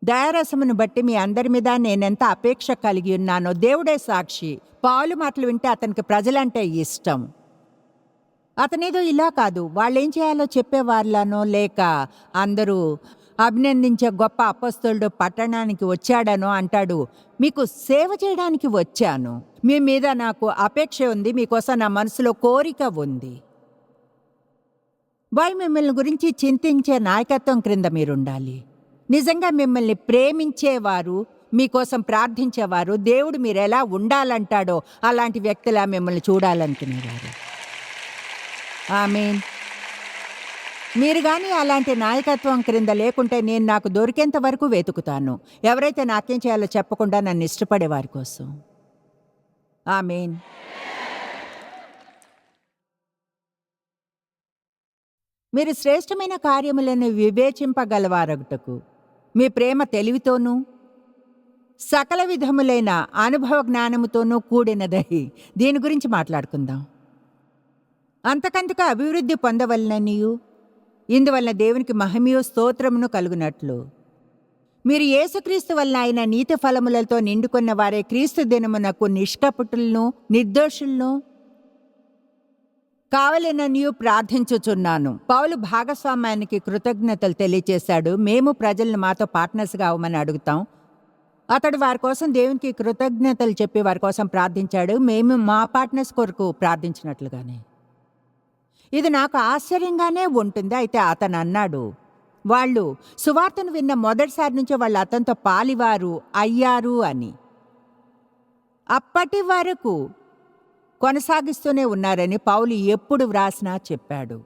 దయారసమును బట్టి మీ అందరి మీద నేనెంత అపేక్ష కలిగి ఉన్నానో దేవుడే సాక్షి. పౌలు మాటలు వింటే అతనికి ప్రజలంటే ఇష్టం. అతనేదో ఇలా కాదు, వాళ్ళేం చేయాలో చెప్పేవాళ్ళనో లేక అందరూ అభినందించే గొప్ప అపొస్తలుడు పట్టణానికి వచ్చాడనో అంటాడు. మీకు సేవ చేయడానికి వచ్చాను. మీ మీద నాకు అపేక్ష ఉంది. మీకోసం నా మనసులో కోరిక ఉంది. వాళ్ళు మిమ్మల్ని గురించి చింతించే నాయకత్వం క్రింద మీరుండాలి. నిజంగా మిమ్మల్ని ప్రేమించేవారు, మీకోసం ప్రార్థించేవారు, దేవుడు మీరు ఎలా ఉండాలంటాడో అలాంటి వ్యక్తులా మిమ్మల్ని చూడాలనుకునేవారు. ఆమేన్. మీరు కానీ అలాంటి నాయకత్వం క్రింద లేకుంటే నేను నాకు దొరికేంత వరకు వెతుకుతాను. ఎవరైతే నాకేం చేయాలో చెప్పకుండా నన్ను ఇష్టపడే వారి కోసం. ఆమేన్. మీరు శ్రేష్టమైన కార్యములను వివేచింపగలవారగుటకు మీ ప్రేమ తెలివితోనూ సకల విధములైన అనుభవ జ్ఞానముతోనూ కూడినదై దీని గురించి మాట్లాడుకుందాం. అంతకంతకు అభివృద్ధి పొందవలననియు ఇందువలన దేవునికి మహిమయు స్తోత్రమును కలుగునట్లు మీరు యేసుక్రీస్తు వలన ఆయన నీతి ఫలములతో నిండుకున్న వారే క్రీస్తు దినమునకు నిష్కపటులను నిర్దోషులను కావలెననియు ప్రార్థించుచున్నాను. పౌలు భాగస్వామ్యానికి కృతజ్ఞతలు తెలియచేశాడు. మేము ప్రజల్ని మాతో పార్ట్నర్స్గా అవ్వమని అడుగుతాం. అతడు వారి కోసం దేవునికి కృతజ్ఞతలు చెప్పి వారి కోసం ప్రార్థించాడు. మేము మా పార్ట్నర్స్ కొరకు ప్రార్థించినట్లుగానే. ఇది నాకు ఆశ్చర్యంగానే ఉంటుంది. అయితే అతను అన్నాడు, వాళ్ళు సువార్తను విన్న మొదటిసారి నుంచే వాళ్ళు అతనితో పాలివారు అయ్యారు అని. అప్పటి వరకు కొనసాగిస్తూనే ఉన్నారని పౌలు ఎప్పుడు వ్రాసినా చెప్పాడు.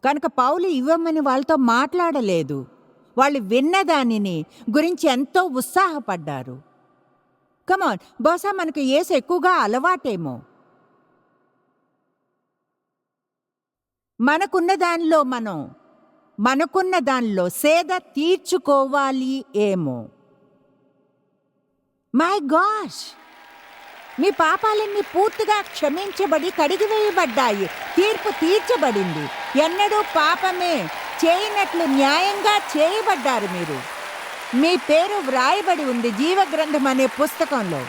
కనుక పౌలు ఇవ్వమని వాళ్ళతో మాట్లాడలేదు. వాళ్ళు విన్న దానిని గురించి ఎంతో ఉత్సాహపడ్డారు. కమాన్, బహుశా మనకు యేసు ఎక్కువగా అలవాటేమో. మనకున్న దానిలో సేద తీర్చుకోవాలి ఏమో. మై గాష్, మీ పాపాలన్నీ పూర్తిగా క్షమించబడి కడిగివేయబడ్డాయి. తీర్పు తీర్చబడింది. ఎన్నడూ పాపమే చేయనట్లు న్యాయంగా చేయబడ్డారు మీరు. మీ పేరు వ్రాయబడి ఉంది జీవగ్రంథం అనే పుస్తకంలో.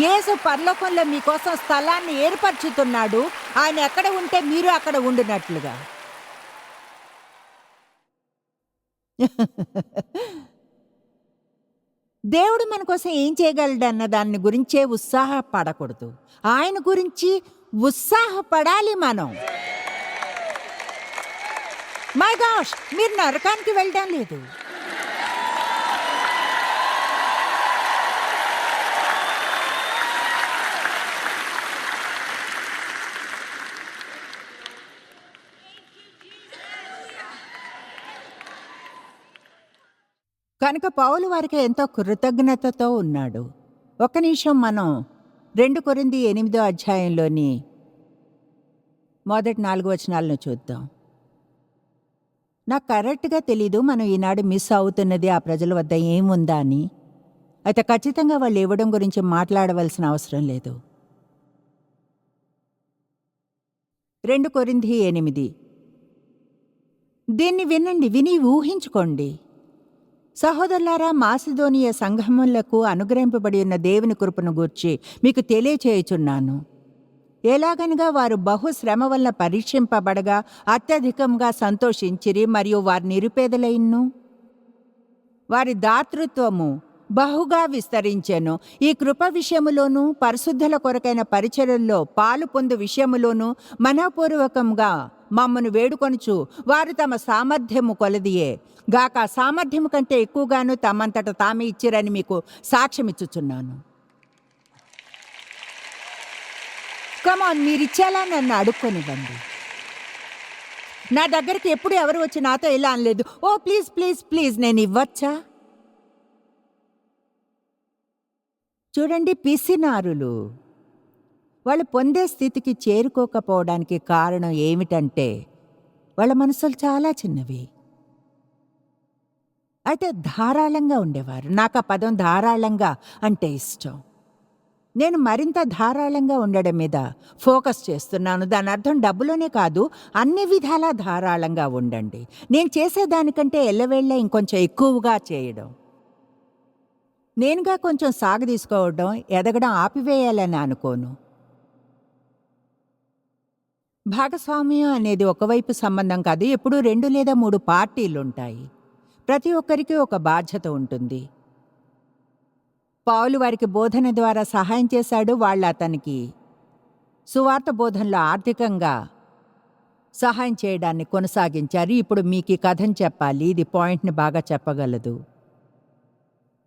యేసు పరలోకంలో మీకోసం స్థలాన్ని ఏర్పరచుతున్నాడు. ఆయన ఎక్కడ ఉంటే మీరు అక్కడ ఉండునట్లుగా. దేవుడు మన కోసం ఏం చేయగలడన్న దాని గురించే ఉత్సాహపడకూడదు. ఆయన గురించి ఉత్సాహపడాలి మనం. మై గాష్, మీరు నరకానికి వెళ్ళడం లేదు. కనుక పౌలు వారికి ఎంతో కృతజ్ఞతతో ఉన్నాడు. ఒక్క నిమిషం మనం 2 కొరింథీ 8వ అధ్యాయంలోని మొదటి 4 వచనాలను చూద్దాం. నాకు కరెక్ట్గా తెలీదు మనం ఈనాడు మిస్ అవుతున్నది ఆ ప్రజల వద్ద ఏముందా అని. అయితే ఖచ్చితంగా వాళ్ళు ఇవ్వడం గురించి మాట్లాడవలసిన అవసరం లేదు. 2 కొరింథీ 8. దీన్ని వినండి, విని ఊహించుకోండి. సహోదరులారా, మాసిదోనియ సంఘములకు అనుగ్రహింపబడి ఉన్న దేవుని కృపను గూర్చి మీకు తెలియచేయుచున్నాను. ఎలాగనగా వారు బహుశ్రమ వలన పరీక్షింపబడగా అత్యధికంగా సంతోషించిరి, మరియు వారి నిరుపేదలైన్ను వారి దాతృత్వము బహుగా విస్తరించెను. ఈ కృప విషయములోనూ పరిశుద్ధుల కొరకైన పరిచర్యల్లో పాలు పొందు విషయములోనూ మనఃపూర్వకంగా మమ్మను వేడుకొనుచు వారు తమ సామర్థ్యము కొలదియే గాక సామర్థ్యము కంటే ఎక్కువగాను తమంతట తామే ఇచ్చిరని మీకు సాక్ష్యమిచ్చుచున్నాను. కమాన్, మీరిచ్చేలా నన్ను అడుక్కొనివ్వండి. నా దగ్గరికి ఎప్పుడు ఎవరు వచ్చి నాతో ఇలా అనలేదు, ఓ ప్లీజ్ ప్లీజ్ ప్లీజ్ నేను ఇవ్వచ్చా. చూడండి, పిసినారులు వాళ్ళు పొందే స్థితికి చేరుకోకపోవడానికి కారణం ఏమిటంటే వాళ్ళ మనసులు చాలా చిన్నవి. అయితే ధారాళంగా ఉండేవారు. నాకు ఆ పదం ధారాళంగా అంటే ఇష్టం. నేను మరింత ధారాళంగా ఉండడం మీద ఫోకస్ చేస్తున్నాను. దాని అర్థం డబ్బులోనే కాదు, అన్ని విధాలా ధారాళంగా ఉండండి. నేను చేసేదానికంటే ఎల్లవేళ్ళ ఇంకొంచెం ఎక్కువగా చేయడం. నేనుగా కొంచెం సాగదీసుకోవడం, ఎదగడం ఆపివేయాలని అనుకోను. భాగస్వామ్యం అనేది ఒకవైపు సంబంధం కాదు. ఎప్పుడూ 2 లేదా 3 పార్టీలుంటాయి. ప్రతి ఒక్కరికి ఒక బాధ్యత ఉంటుంది. పౌలు వారికి బోధన ద్వారా సహాయం చేశాడు. వాళ్ళు అతనికి సువార్త బోధనలో ఆర్థికంగా సహాయం చేయడాన్ని కొనసాగించారు. ఇప్పుడు మీకు ఈ కథను చెప్పాలి. ఇది పాయింట్ని బాగా చెప్పగలదు.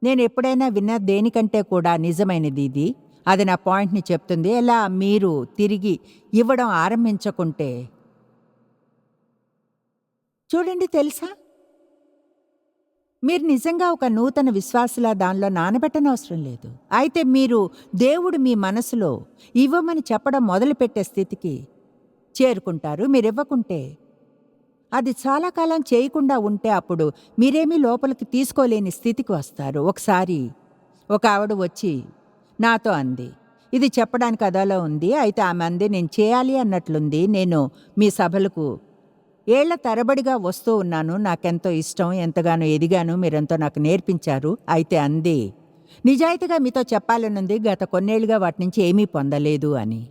నేను ఎప్పుడైనా విన్న దేనికంటే కూడా నిజమైనది ఇది. అది నా పాయింట్ని చెప్తుంది. ఎలా మీరు తిరిగి ఇవ్వడం ఆరంభించకుంటే చూడండి, తెలుసా, మీరు నిజంగా ఒక నూతన విశ్వాసులా దానిలో నానబెట్టనవసరం లేదు. అయితే మీరు దేవుడు మీ మనసులో ఇవ్వమని చెప్పడం మొదలుపెట్టే స్థితికి చేరుకుంటారు. మీరు ఇవ్వకుంటే, అది చాలా కాలం చేయకుండా ఉంటే అప్పుడు మీరేమీ లోపలికి తీసుకోలేని స్థితికి వస్తారు. ఒకసారి ఒక ఆవిడ వచ్చి నాతో అంది, ఇది చెప్పడానికి అదోలా ఉంది. అయితే ఆమె అంది, నేను చేయాలి అన్నట్లుంది. నేను మీ సభలకు ఏళ్ల తరబడిగా వస్తూ ఉన్నాను. నాకెంతో ఇష్టం, ఎంతగానో ఎదిగాను, మీరెంతో నాకు నేర్పించారు. అయితే అంది, నిజాయితీగా మీతో చెప్పాలనుంది, గత కొన్నేళ్లుగా వాటి నుంచి ఏమీ పొందలేదు అని.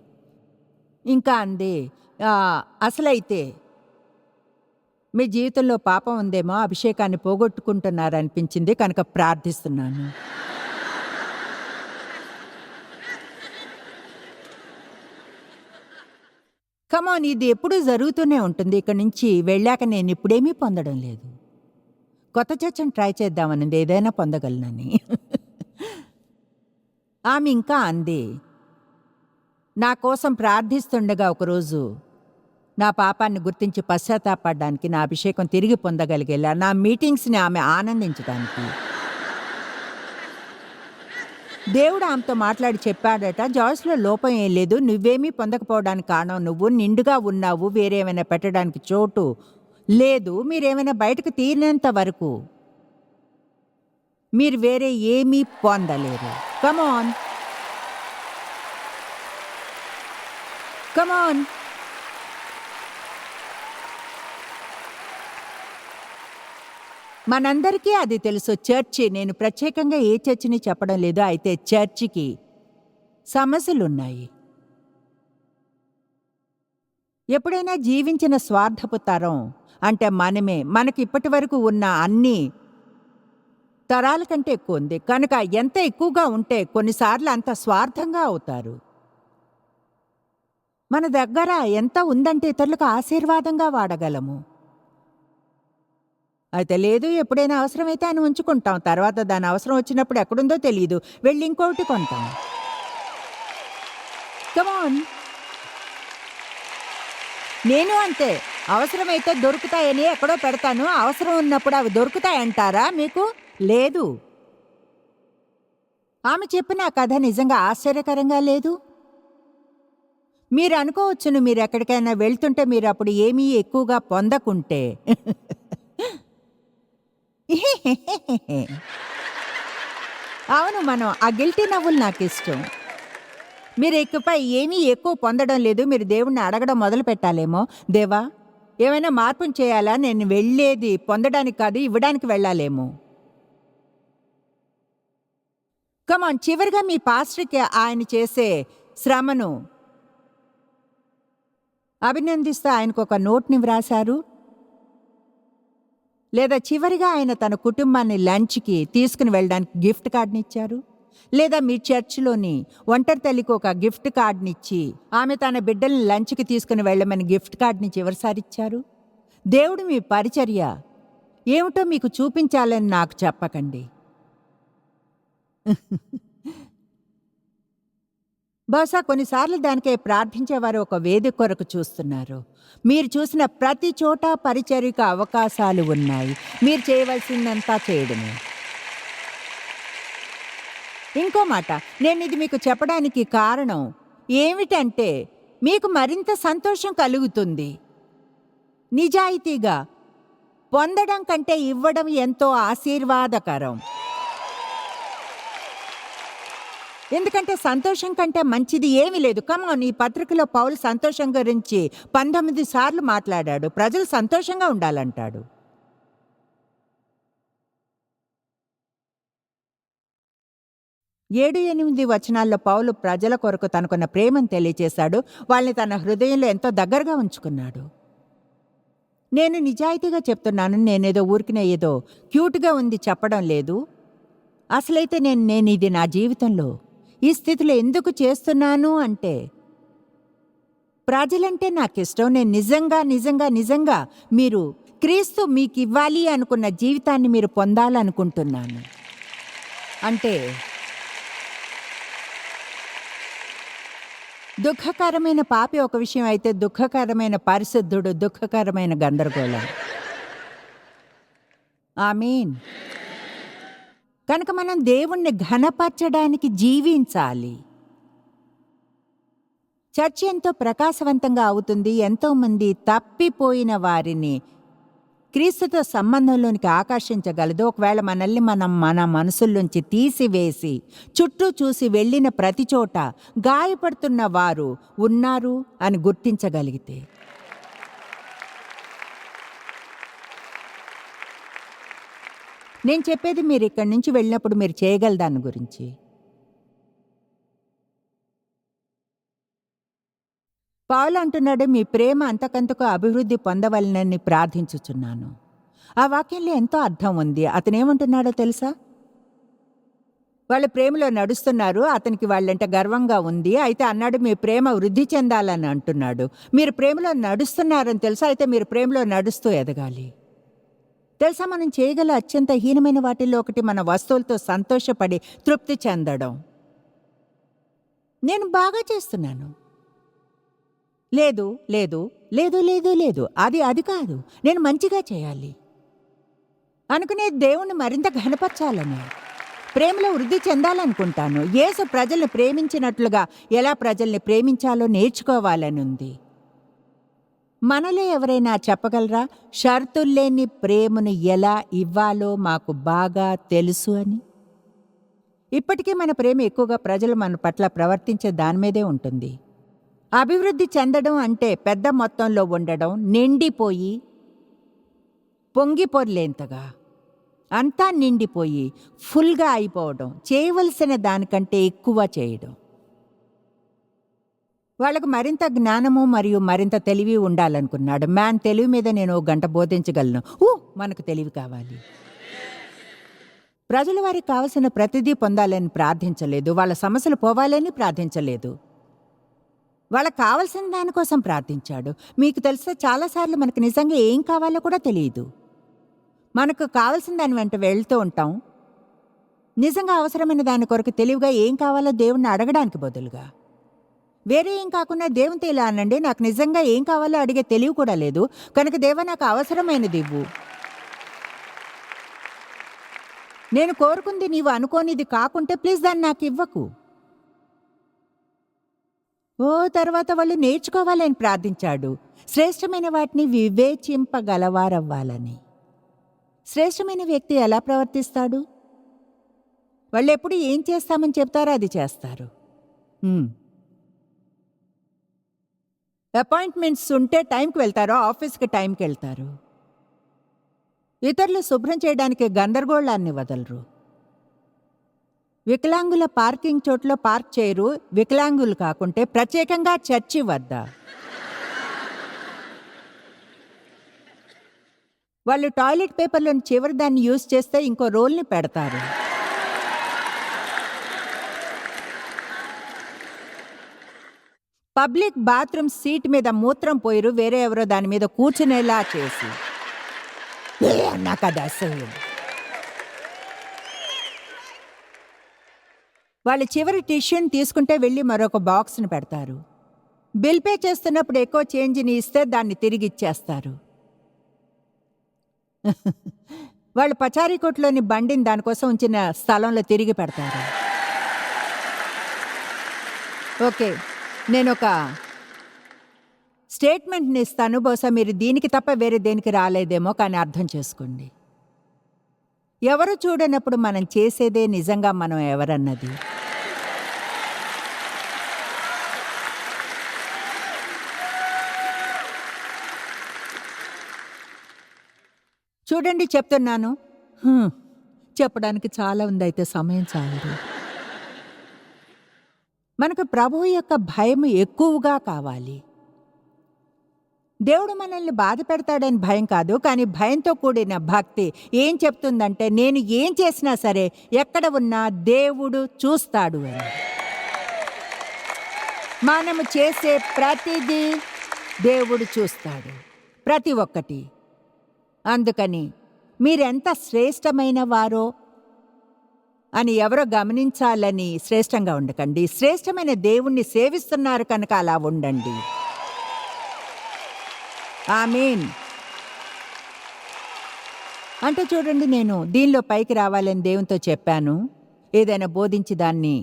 ఇంకా అంది, "ఆ, అసలైతే మీ జీవితంలో పాపం ఉందేమో, అభిషేకాన్ని పోగొట్టుకుంటున్నారనిపించింది కనుక ప్రార్థిస్తున్నాను." కమాన్, ఇది ఎప్పుడూ జరుగుతూనే ఉంటుంది. ఇక్కడి నుంచి వెళ్ళాక నేను ఇప్పుడేమీ పొందడం లేదు. కొత్త చర్చను ట్రై చేద్దామనింది, ఏదైనా పొందగలనని. ఆమె ఇంకా అంది, నా కోసం ప్రార్థిస్తుండగా ఒకరోజు నా పాపాన్ని గుర్తించి పశ్చాత్తాపడడానికి, నా అభిషేకం తిరిగి పొందగలిగేలా, నా మీటింగ్స్ని ఆమె ఆనందించడానికి దేవుడు ఆమెతో మాట్లాడి చెప్పాడట, జాయ్స్‌లో లోపం ఏం లేదు. నువ్వేమీ పొందకపోవడానికి కారణం నువ్వు నిండుగా ఉన్నావు. వేరేమైనా పెట్టడానికి చోటు లేదు. మీరేమైనా బయటకు తీరినంత వరకు మీరు వేరే ఏమీ పొందలేరు. కమాన్, కమాన్. మనందరికీ అది తెలుసు. చర్చి, నేను ప్రత్యేకంగా ఏ చర్చిని చెప్పడం లేదు. అయితే చర్చికి సమస్యలున్నాయి. ఎప్పుడైనా జీవించిన స్వార్థపు తరం అంటే మనమే, మనకి ఇప్పటి వరకు ఉన్న అన్ని తరాల కంటే ఎక్కువ ఉంది కనుక ఎంత ఎక్కువగా ఉంటే కొన్నిసార్లు అంత స్వార్థంగా అవుతారు. మన దగ్గర ఎంత ఉందంటే ఇతరులకు ఆశీర్వాదంగా వాడగలము. అయితే లేదు, ఎప్పుడైనా అవసరమైతే అని ఉంచుకుంటాం. తర్వాత దాని అవసరం వచ్చినప్పుడు ఎక్కడుందో తెలియదు, వెళ్ళి ఇంకోటి కొంటాం. కమాన్, నేను అంతే. అవసరమైతే దొరుకుతాయని ఎక్కడో పెడతాను. అవసరం ఉన్నప్పుడు అవి దొరుకుతాయంటారా మీకు? లేదు. ఆమె చెప్పిన ఆ కథ నిజంగా ఆశ్చర్యకరంగా లేదు? మీరు అనుకోవచ్చును, మీరు ఎక్కడికైనా వెళ్తుంటే మీరు అప్పుడు ఏమీ ఎక్కువగా పొందకుంటే. అవును, మనం ఆ గిల్టీ నవ్వులు నాకు ఇష్టం. మీరు ఇకపై ఏమీ ఎక్కువ పొందడం లేదు. మీరు దేవుణ్ణి అడగడం మొదలు పెట్టాలేమో, దేవా ఏమైనా మార్పును చేయాలా? నేను వెళ్ళేది పొందడానికి కాదు, ఇవ్వడానికి వెళ్ళాలేమో. కమాన్, చివరిగా మీ పాస్టర్కి ఆయన చేసే శ్రమను అభినందిస్తూ ఆయనకు ఒక నోట్ని వ్రాశారు. లేదా చివరిగా ఆయన తన కుటుంబాన్ని లంచ్కి తీసుకుని వెళ్ళడానికి గిఫ్ట్ కార్డ్ని ఇచ్చారు. లేదా మీ చర్చిలోని ఒంటరి తల్లికి ఒక గిఫ్ట్ కార్డ్నిచ్చి ఆమె తన బిడ్డల్ని లంచ్కి తీసుకుని వెళ్ళమని గిఫ్ట్ కార్డ్ని చివరిసారి ఇచ్చారు. దేవుడు మీ పరిచర్య ఏమిటో మీకు చూపించాలని నాకు చెప్పకండి. బహుశా కొన్నిసార్లు దానికై ప్రార్థించేవారు ఒక వేదిక కొరకు చూస్తున్నారు. మీరు చూసిన ప్రతి చోట పరిచర్యకు అవకాశాలు ఉన్నాయి. మీరు చేయవలసిందంతా చేయడమే. ఇంకో మాట, నేను ఇది మీకు చెప్పడానికి కారణం ఏమిటంటే మీకు మరింత సంతోషం కలుగుతుంది. నిజాయితీగా పొందడం కంటే ఇవ్వడం ఎంతో ఆశీర్వాదకరం. ఎందుకంటే సంతోషం కంటే మంచిది ఏమీ లేదు. కమాన్, ఈ పత్రికలో పౌలు సంతోషం గురించి 19 సార్లు మాట్లాడాడు. ప్రజలు సంతోషంగా ఉండాలంటాడు. ఏడు 8 వచనాల్లో పౌలు ప్రజల కొరకు తనకున్న ప్రేమను తెలియచేశాడు. వాళ్ళని తన హృదయంలో ఎంతో దగ్గరగా ఉంచుకున్నాడు. నేను నిజాయితీగా చెప్తున్నాను, నేనేదో ఊరికినే ఏదో క్యూట్గా ఉంది చెప్పడం లేదు. అసలైతే నేను ఇది నా జీవితంలో ఈ స్థితిలో ఎందుకు చేస్తున్నాను అంటే ప్రజలంటే నాకిష్టం. నేను నిజంగా నిజంగా నిజంగా మీరు క్రీస్తు మీకు ఇవ్వాలి అనుకున్న జీవితాన్ని మీరు పొందాలనుకుంటున్నాను. అంటే దుఃఖకరమైన పాపి ఒక విషయం అయితే, దుఃఖకరమైన పరిశుద్ధుడు దుఃఖకరమైన గందరగోళం. ఆమేన్. కనుక మనం దేవుణ్ణి ఘనపరచడానికి జీవించాలి. చర్చ్ ఎంతో ప్రకాశవంతంగా అవుతుంది. ఎంతోమంది తప్పిపోయిన వారిని క్రీస్తుతో సంబంధంలోనికి ఆకర్షించగలదు. ఒకవేళ మనల్ని మనం మన మనసుల్లోంచి తీసివేసి చుట్టూ చూసి వెళ్ళిన ప్రతి చోట గాయపడుతున్న వారు ఉన్నారు అని గుర్తించగలిగితే. నేను చెప్పేది మీరు ఇక్కడి నుంచి వెళ్ళినప్పుడు మీరు చేయగల దాని గురించి. పౌలు అంటున్నాడు, మీ ప్రేమ అంతకంతకు అభివృద్ధి పొందవలనని ప్రార్థించుచున్నాను. ఆ వాక్యంలో ఎంతో అర్థం ఉంది. అతనేమంటున్నాడో తెలుసా? వాళ్ళు ప్రేమలో నడుస్తున్నారు, అతనికి వాళ్ళంటే గర్వంగా ఉంది. అయితే అన్నాడు, మీ ప్రేమ వృద్ధి చెందాలని అంటున్నాడు. మీరు ప్రేమలో నడుస్తున్నారని తెలుసా? అయితే మీరు ప్రేమలో నడుస్తూ ఎదగాలి. తెలుసా, మనం చేయగల అత్యంత హీనమైన వాటిల్లో ఒకటి మన వస్తువులతో సంతోషపడి తృప్తి చెందడం. నేను బాగా చేస్తున్నాను. లేదు లేదు లేదు లేదు లేదు, అది కాదు. నేను మంచిగా చేయాలి అనుకునే దేవుణ్ణి మరింత ఘనపరచాలని, ప్రేమలో వృద్ధి చెందాలనుకుంటాను. యేసు ప్రజల్ని ప్రేమించినట్లుగా ఎలా ప్రజల్ని ప్రేమించాలో నేర్చుకోవాలని ఉంది. మనలో ఎవరైనా చెప్పగలరా, షరతుల్లేని ప్రేమను ఎలా ఇవ్వాలో మాకు బాగా తెలుసు అని? ఇప్పటికీ మన ప్రేమ ఎక్కువగా ప్రజలు మన పట్ల ప్రవర్తించే దాని మీదే ఉంటుంది. అభివృద్ధి చెందడం అంటే పెద్ద మొత్తంలో ఉండడం, నిండిపోయి పొంగిపోర్లేంతగా అంతా నిండిపోయి ఫుల్గా అయిపోవడం, చేయవలసిన దానికంటే ఎక్కువ చేయడం. వాళ్ళకు మరింత జ్ఞానము మరియు మరింత తెలివి ఉండాలనుకున్నాడు. మ్యాన్ తెలివి మీద నేను 1 గంట బోధించగలను. మనకు తెలివి కావాలి. ప్రజలు వారికి కావలసిన ప్రతిదీ పొందాలని ప్రార్థించలేదు. వాళ్ళ సమస్యలు పోవాలని ప్రార్థించలేదు. వాళ్ళకు కావలసిన దానికోసం ప్రార్థించాడు. మీకు తెలుసా, చాలాసార్లు మనకు నిజంగా ఏం కావాలో కూడా తెలియదు. మనకు కావలసిన దాని వెంట వెళ్తూ ఉంటాం. నిజంగా అవసరమైన దాని కొరకు తెలివిగా ఏం కావాలో దేవుణ్ణి అడగడానికి బదులుగా, వేరే ఏం కాకుండా దేవునితో ఇలా అనండి, నాకు నిజంగా ఏం కావాలో అడిగే తెలివి కూడా లేదు, కనుక దేవా నాకు అవసరమైనది ఇవ్వు. నేను కోరుకుంది నీవు అనుకోనిది కాకుంటే ప్లీజ్ దాన్ని నాకు ఇవ్వకు. తర్వాత వాళ్ళు నేర్చుకోవాలని ప్రార్థించాడు, శ్రేష్టమైన వాటిని వివేచింపగలవారవ్వాలని. శ్రేష్టమైన వ్యక్తి ఎలా ప్రవర్తిస్తాడు? వాళ్ళు ఎప్పుడు ఏం చేస్తామని చెప్తారో అది చేస్తారు. అపాయింట్మెంట్స్ ఉంటే టైంకి వెళ్తారు, ఆఫీస్కి టైంకి వెళ్తారు. ఇతరులు శుభ్రం చేయడానికి గందరగోళాన్ని వదలరు. వికలాంగుల పార్కింగ్ చోట్లో పార్క్ చేయరు, వికలాంగులు కాకుంటే ప్రత్యేకంగా చర్చి వద్ద. వాళ్ళు టాయిలెట్ పేపర్లోని చివరి దాన్ని యూజ్ చేస్తే ఇంకో రోల్ని పెడతారు. పబ్లిక్ బాత్రూమ్ సీట్ మీద మూత్రం పోయిరు, వేరే ఎవరో దాని మీద కూర్చునేలా చేసి. నాకు అది అసహ్యం. వాళ్ళు చివరి టిష్యూని తీసుకుంటే వెళ్ళి మరొక బాక్స్ని పెడతారు. బిల్ పే చేస్తున్నప్పుడు ఎక్కువ చేంజ్ని ఇస్తే దాన్ని తిరిగి ఇచ్చేస్తారు. వాళ్ళు పచారీ కొట్టులోని బండిని దానికోసం ఉంచిన స్థలంలో తిరిగి పెడతారు. ఓకే, నేను ఒక స్టేట్మెంట్ని ఇస్తాను. బహుశా మీరు దీనికి తప్ప వేరే దేనికి రాలేదేమో, కానీ అర్థం చేసుకోండి. ఎవరు చూడనప్పుడు మనం చేసేదే నిజంగా మనం ఎవరన్నది. చూడండి, చెప్తున్నాను. చెప్పడానికి చాలా ఉంది, అయితే సమయం చాలదు. మనకు ప్రభువు యొక్క భయం ఎక్కువగా కావాలి. దేవుడు మనల్ని బాధ పెడతాడని భయం కాదు, కానీ భయంతో కూడిన భక్తి ఏం చెప్తుందంటే, నేను ఏం చేసినా సరే, ఎక్కడ ఉన్నా దేవుడు చూస్తాడు అని. మనము చేసే ప్రతిదీ దేవుడు చూస్తాడు, ప్రతి ఒక్కటి. అందుకని మీరెంత శ్రేష్టమైన వారో అని ఎవరో గమనించాలని శ్రేష్టంగా ఉండకండి. శ్రేష్టమైన దేవుణ్ణి సేవిస్తున్నారు కనుక అలా ఉండండి. ఆమేన్. అంటే చూడండి, నేను దీనిలో పైకి రావాలని దేవునితో చెప్పాను. ఏదైనా బోధించి దాన్ని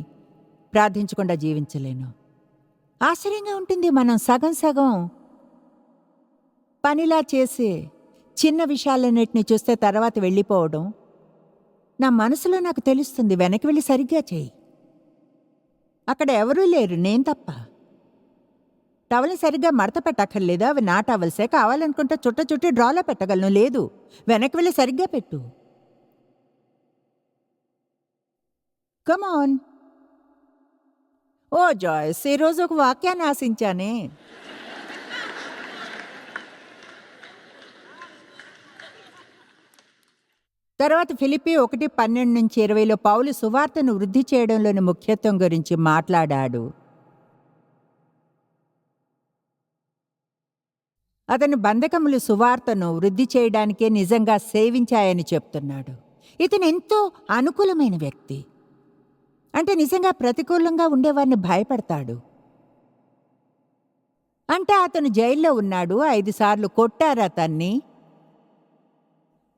ప్రార్థించకుండా జీవించలేను. ఆశ్చర్యంగా ఉంటుంది, మనం సగం సగం పనిలా చేసే చిన్న విషయాలన్నిటిని చూస్తే తర్వాత వెళ్ళిపోవడం. నా మనసులో నాకు తెలుస్తుంది, వెనక్కి వెళ్ళి సరిగ్గా చేయి. అక్కడ ఎవరూ లేరు, నేను తప్ప. టవల్ని సరిగ్గా మడత పెట్టక్కర్లేదు, అవి నా టవల్సే. కావాలనుకుంటే చుట్టి డ్రాలో పెట్టగలను. లేదు, వెనక్కి వెళ్ళి సరిగ్గా పెట్టు. కమాన్. ఓ జాయ్స్, ఈరోజు ఒక వాక్యాన్ని ఆశించానే. తర్వాత ఫిలిప్పి 1:12-20లో పౌలు సువార్తను వృద్ధి చేయడంలోని ముఖ్యత్వం గురించి మాట్లాడాడు. అతను బంధకములు సువార్తను వృద్ధి చేయడానికే నిజంగా సేవించాయని చెప్తున్నాడు. ఇతను ఎంతో అనుకూలమైన వ్యక్తి. అంటే నిజంగా ప్రతికూలంగా ఉండేవారిని భయపడతాడు. అంటే అతను జైల్లో ఉన్నాడు, 5 సార్లు కొట్టారు అతన్ని,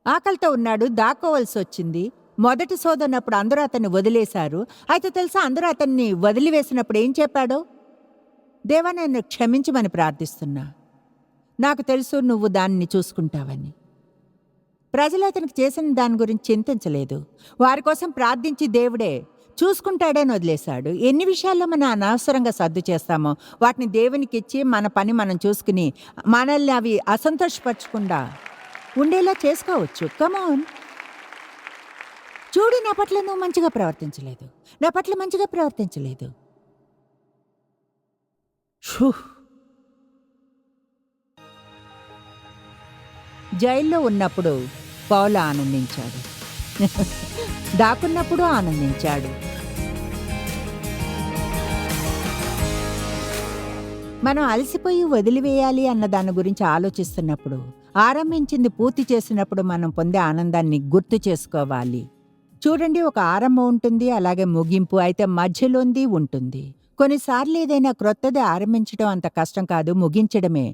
ఆకలితో ఉన్నాడు, దాక్కోవలసి వచ్చింది. మొదటి సోదన్నప్పుడు అందరూ అతన్ని వదిలేశారు. అయితే తెలుసా, అందరూ అతన్ని వదిలివేసినప్పుడు ఏం చెప్పాడో? దేవా, నన్ను క్షమించమని ప్రార్థిస్తున్నా, నాకు తెలుసు నువ్వు దానిని చూసుకుంటావని. ప్రజలు అతనికి చేసిన దాని గురించి చింతించలేదు. వారి కోసం ప్రార్థించి దేవుడే చూసుకుంటాడని వదిలేశాడు. ఎన్ని విషయాల్లో మనం అనవసరంగా సర్దు చేస్తామో వాటిని దేవునికి ఇచ్చి మన పని మనం చూసుకుని మనల్ని అవి అసంతోషపరచకుండా ఉండేలా చేసుకోవచ్చు. కమాన్, చూడు, నా పట్ల నువ్వు మంచిగా ప్రవర్తించలేదు, నా పట్ల మంచిగా ప్రవర్తించలేదు. షూ. జైల్లో ఉన్నప్పుడు పౌలు ఆనందించాడు, దాక్కున్నప్పుడు ఆనందించాడు. మనం అలసిపోయి వదిలివేయాలి అన్న దాని గురించి ఆలోచిస్తున్నప్పుడు, ఆరంభించింది పూర్తి చేసినప్పుడు మనం పొందే ఆనందాన్ని గుర్తు చేసుకోవాలి. చూడండి, ఒక ఆరంభం ఉంటుంది, అలాగే ముగింపు, అయితే మధ్యలోంది ఉంటుంది. కొన్నిసార్లు ఏదైనా క్రొత్తది ఆరంభించడం అంత కష్టం కాదు, ముగించడమే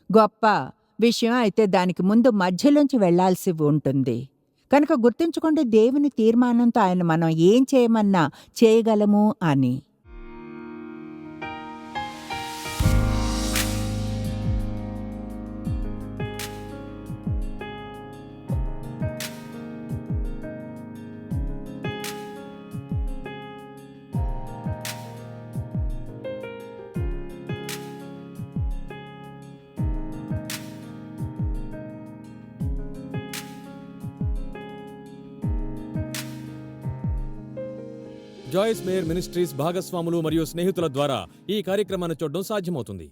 గొప్ప విషయం. అయితే దానికి ముందు మధ్యలోంచి వెళ్లాల్సి ఉంటుంది. కనుక గుర్తుంచుకోండి, దేవుని తీర్మానంతో ఆయన మనం ఏం చేయమన్నా చేయగలము అని. జాయిస్ మేయర్ మినిస్ట్రీస్ భాగస్వాములు మరియు స్నేహితుల ద్వారా ఈ కార్యక్రమాన్ని చూడడం సాధ్యమవుతుంది.